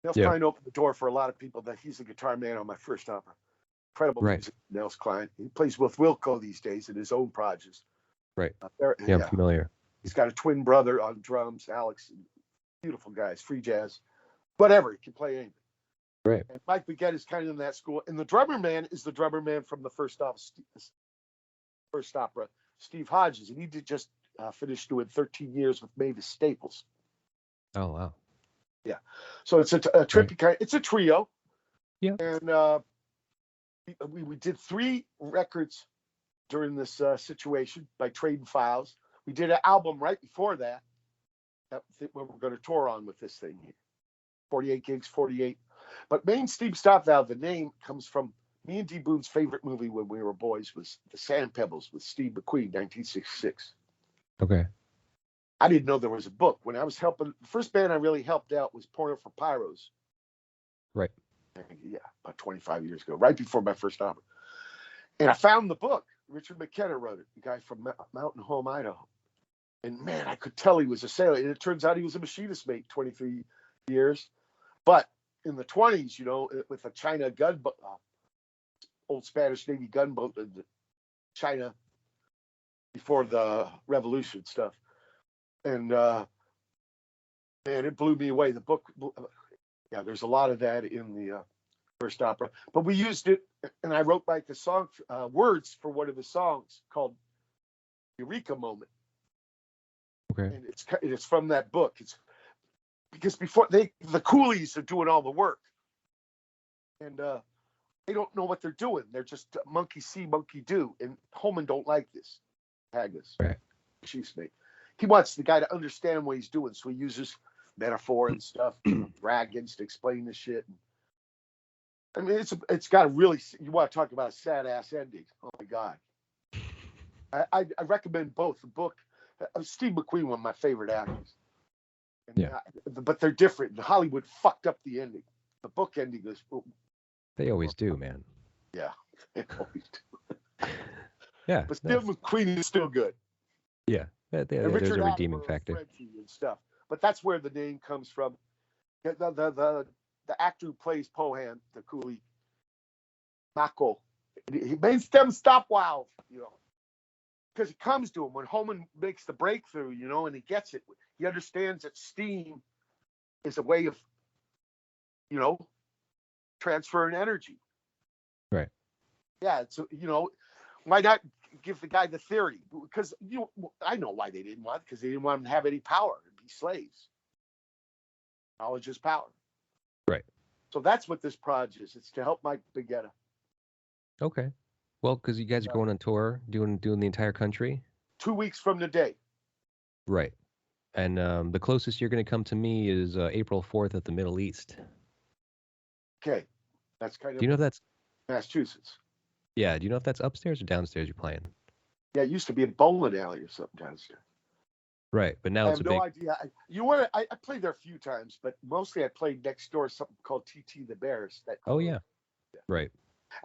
Nels Cline opened the door for a lot of people. That he's the guitar man on my first opera. Incredible music, Nels Cline. He plays with Wilco these days in his own projects. Right. I'm familiar. He's got a twin brother on drums, Alex. Beautiful guys, free jazz, whatever. He can play anything. Right. And Mike Baguette is kind of in that school. And the drummer man is the drummer man from the first opera, Steve Hodges. And he did just finish doing 13 years with Mavis Staples. Oh, wow. Yeah. So it's a trippy kind. It's a trio. Yeah. And we did 3 records during this situation by trading files. We did an album right before that we're going to tour on with this thing here. 48 gigs, 48. But Main Steam Stop Valve, the name comes from me and D. Boone's favorite movie when we were boys was The Sand Pebbles with Steve McQueen, 1966. Okay. I didn't know there was a book. When I was helping, the first band I really helped out was Porno for Pyros. Right. Yeah, about 25 years ago, right before my first opera. And I found the book. Richard McKenna wrote it, the guy from Mountain Home, Idaho. And man, I could tell he was a sailor. And it turns out he was a machinist mate, 23 years. But in the 20s, with a China gunboat, old Spanish Navy gunboat in China before the revolution stuff, and it blew me away. The book, yeah, there's a lot of that in the first opera, but we used it, and I wrote like the song words for one of the songs called Eureka Moment. Okay. And it's from that book. It's because before the coolies are doing all the work, and they don't know what they're doing. They're just monkey see, monkey do. And Holman don't like this. Agnes, right. Chief's mate. He wants the guy to understand what he's doing, so he uses metaphor and stuff, dragons to explain the shit. I mean, it's got a really, you want to talk about a sad ass ending? Oh my god. I recommend both the book. Steve McQueen, one of my favorite actors. And, yeah. But they're different. Hollywood fucked up the ending. The book ending is. They always do, man. Yeah, they always do. Yeah. But Steve McQueen is still good. Yeah. There's a redeeming factor. And stuff. But that's where the name comes from. The actor who plays Pohan, the coolie, Mako, he makes them stop wow, you know. Because it comes to him when Holman makes the breakthrough, you know, and he gets it. He understands that steam is a way of, you know, transferring energy. Right. Yeah. So, you know, why not give the guy the theory? Because, you know, I know why they didn't want it, because they didn't want him to have any power and be slaves. Knowledge is power. Right. So that's what this project is. It's to help Mike Baguetta. Okay. Well, because you guys are going on tour, doing the entire country. 2 weeks from today. Right. And the closest you're going to come to me is April 4th at the Middle East. Okay. That's kind of. Do you know if that's Massachusetts? Yeah. Do you know if that's upstairs or downstairs you're playing? Yeah, it used to be a bowling alley or something downstairs. Right, but now I it's have a no big. idea. I played there a few times, but mostly I played next door something called TT the Bears. Oh yeah. Right.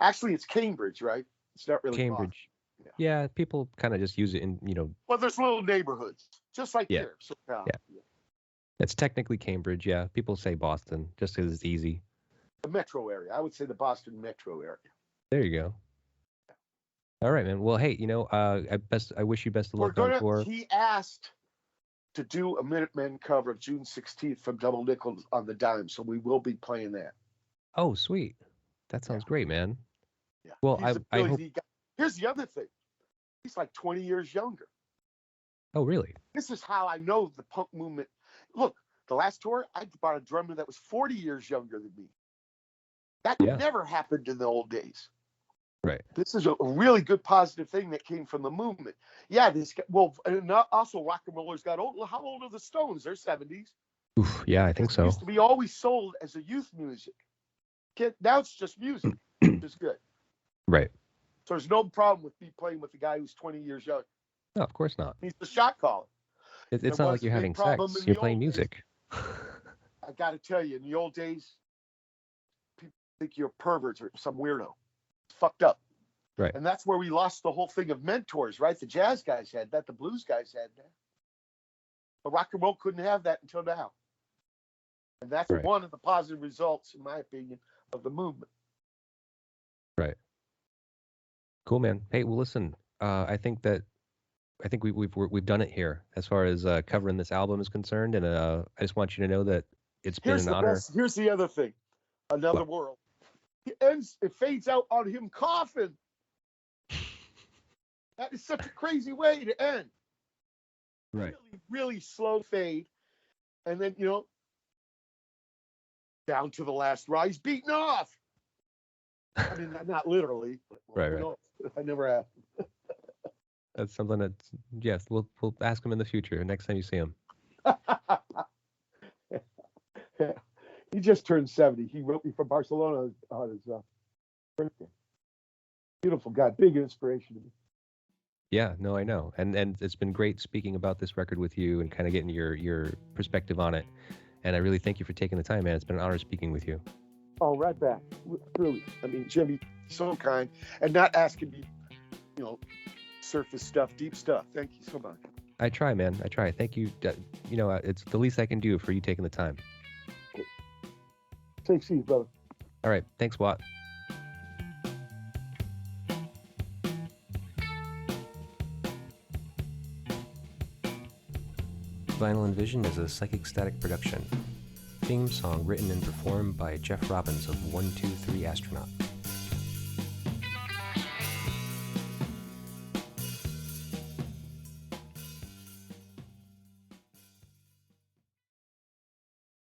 Actually, it's Cambridge, right? It's not really Cambridge. Yeah, people kind of just use it in, you know. Well, there's little neighborhoods, just like here. So, yeah. It's technically Cambridge, yeah. People say Boston just because it's easy. The metro area. I would say the Boston metro area. There you go. All right, man. Well, hey, you know, I wish you best of luck on tour. He asked to do a Minutemen cover of June 16th from Double Nickel on the Dime, so we will be playing that. Oh, sweet. That sounds great, man. Yeah. Well, I hope. Here's the other thing. He's like 20 years younger. Oh, really? This is how I know the punk movement. Look, the last tour, I brought a drummer that was 40 years younger than me. That never happened in the old days. Right. This is a really good positive thing that came from the movement. Yeah, and also rock and rollers got old. How old are the Stones? They're 70s. Oof, yeah, I think so. It used to be always sold as a youth music. Now it's just music, which is good. Right. So there's no problem with me playing with the guy who's 20 years younger. No, of course not. He's the shot caller. It's not like you're having sex. You're playing music. I got to tell you, in the old days, people think you're perverts or some weirdo. It's fucked up. Right. And that's where we lost the whole thing of mentors, right? The jazz guys had that. The blues guys had that. But rock and roll couldn't have that until now. And that's one of the positive results, in my opinion, of the movement. Right. Cool, man. Hey, well, listen. I think we've done it here as far as covering this album is concerned, and I just want you to know that it's been an honor. Here's the other thing, Another World. It fades out on him coughing. That is such a crazy way to end. Right. Really, really slow fade, and then down to the last ride. He's beaten off. I mean, not literally. But, right. I never have. That's something that, yes, we'll ask him in the future, next time you see him. He just turned 70. He wrote me from Barcelona on his birthday. Beautiful guy, big inspiration to me. Yeah, no, I know. And it's been great speaking about this record with you and kind of getting your perspective on it. And I really thank you for taking the time, man. It's been an honor speaking with you. Oh, right back. Really. I mean, Jimmy, so kind. And not asking me, surface stuff, deep stuff. Thank you so much. I try, man. I try. Thank you. It's the least I can do for you taking the time. Okay. Take it easy, brother. All right. Thanks, Watt. Vinyl and Vision is a Psychic Static production. Theme song written and performed by Jeff Robbins of 123 Astronaut.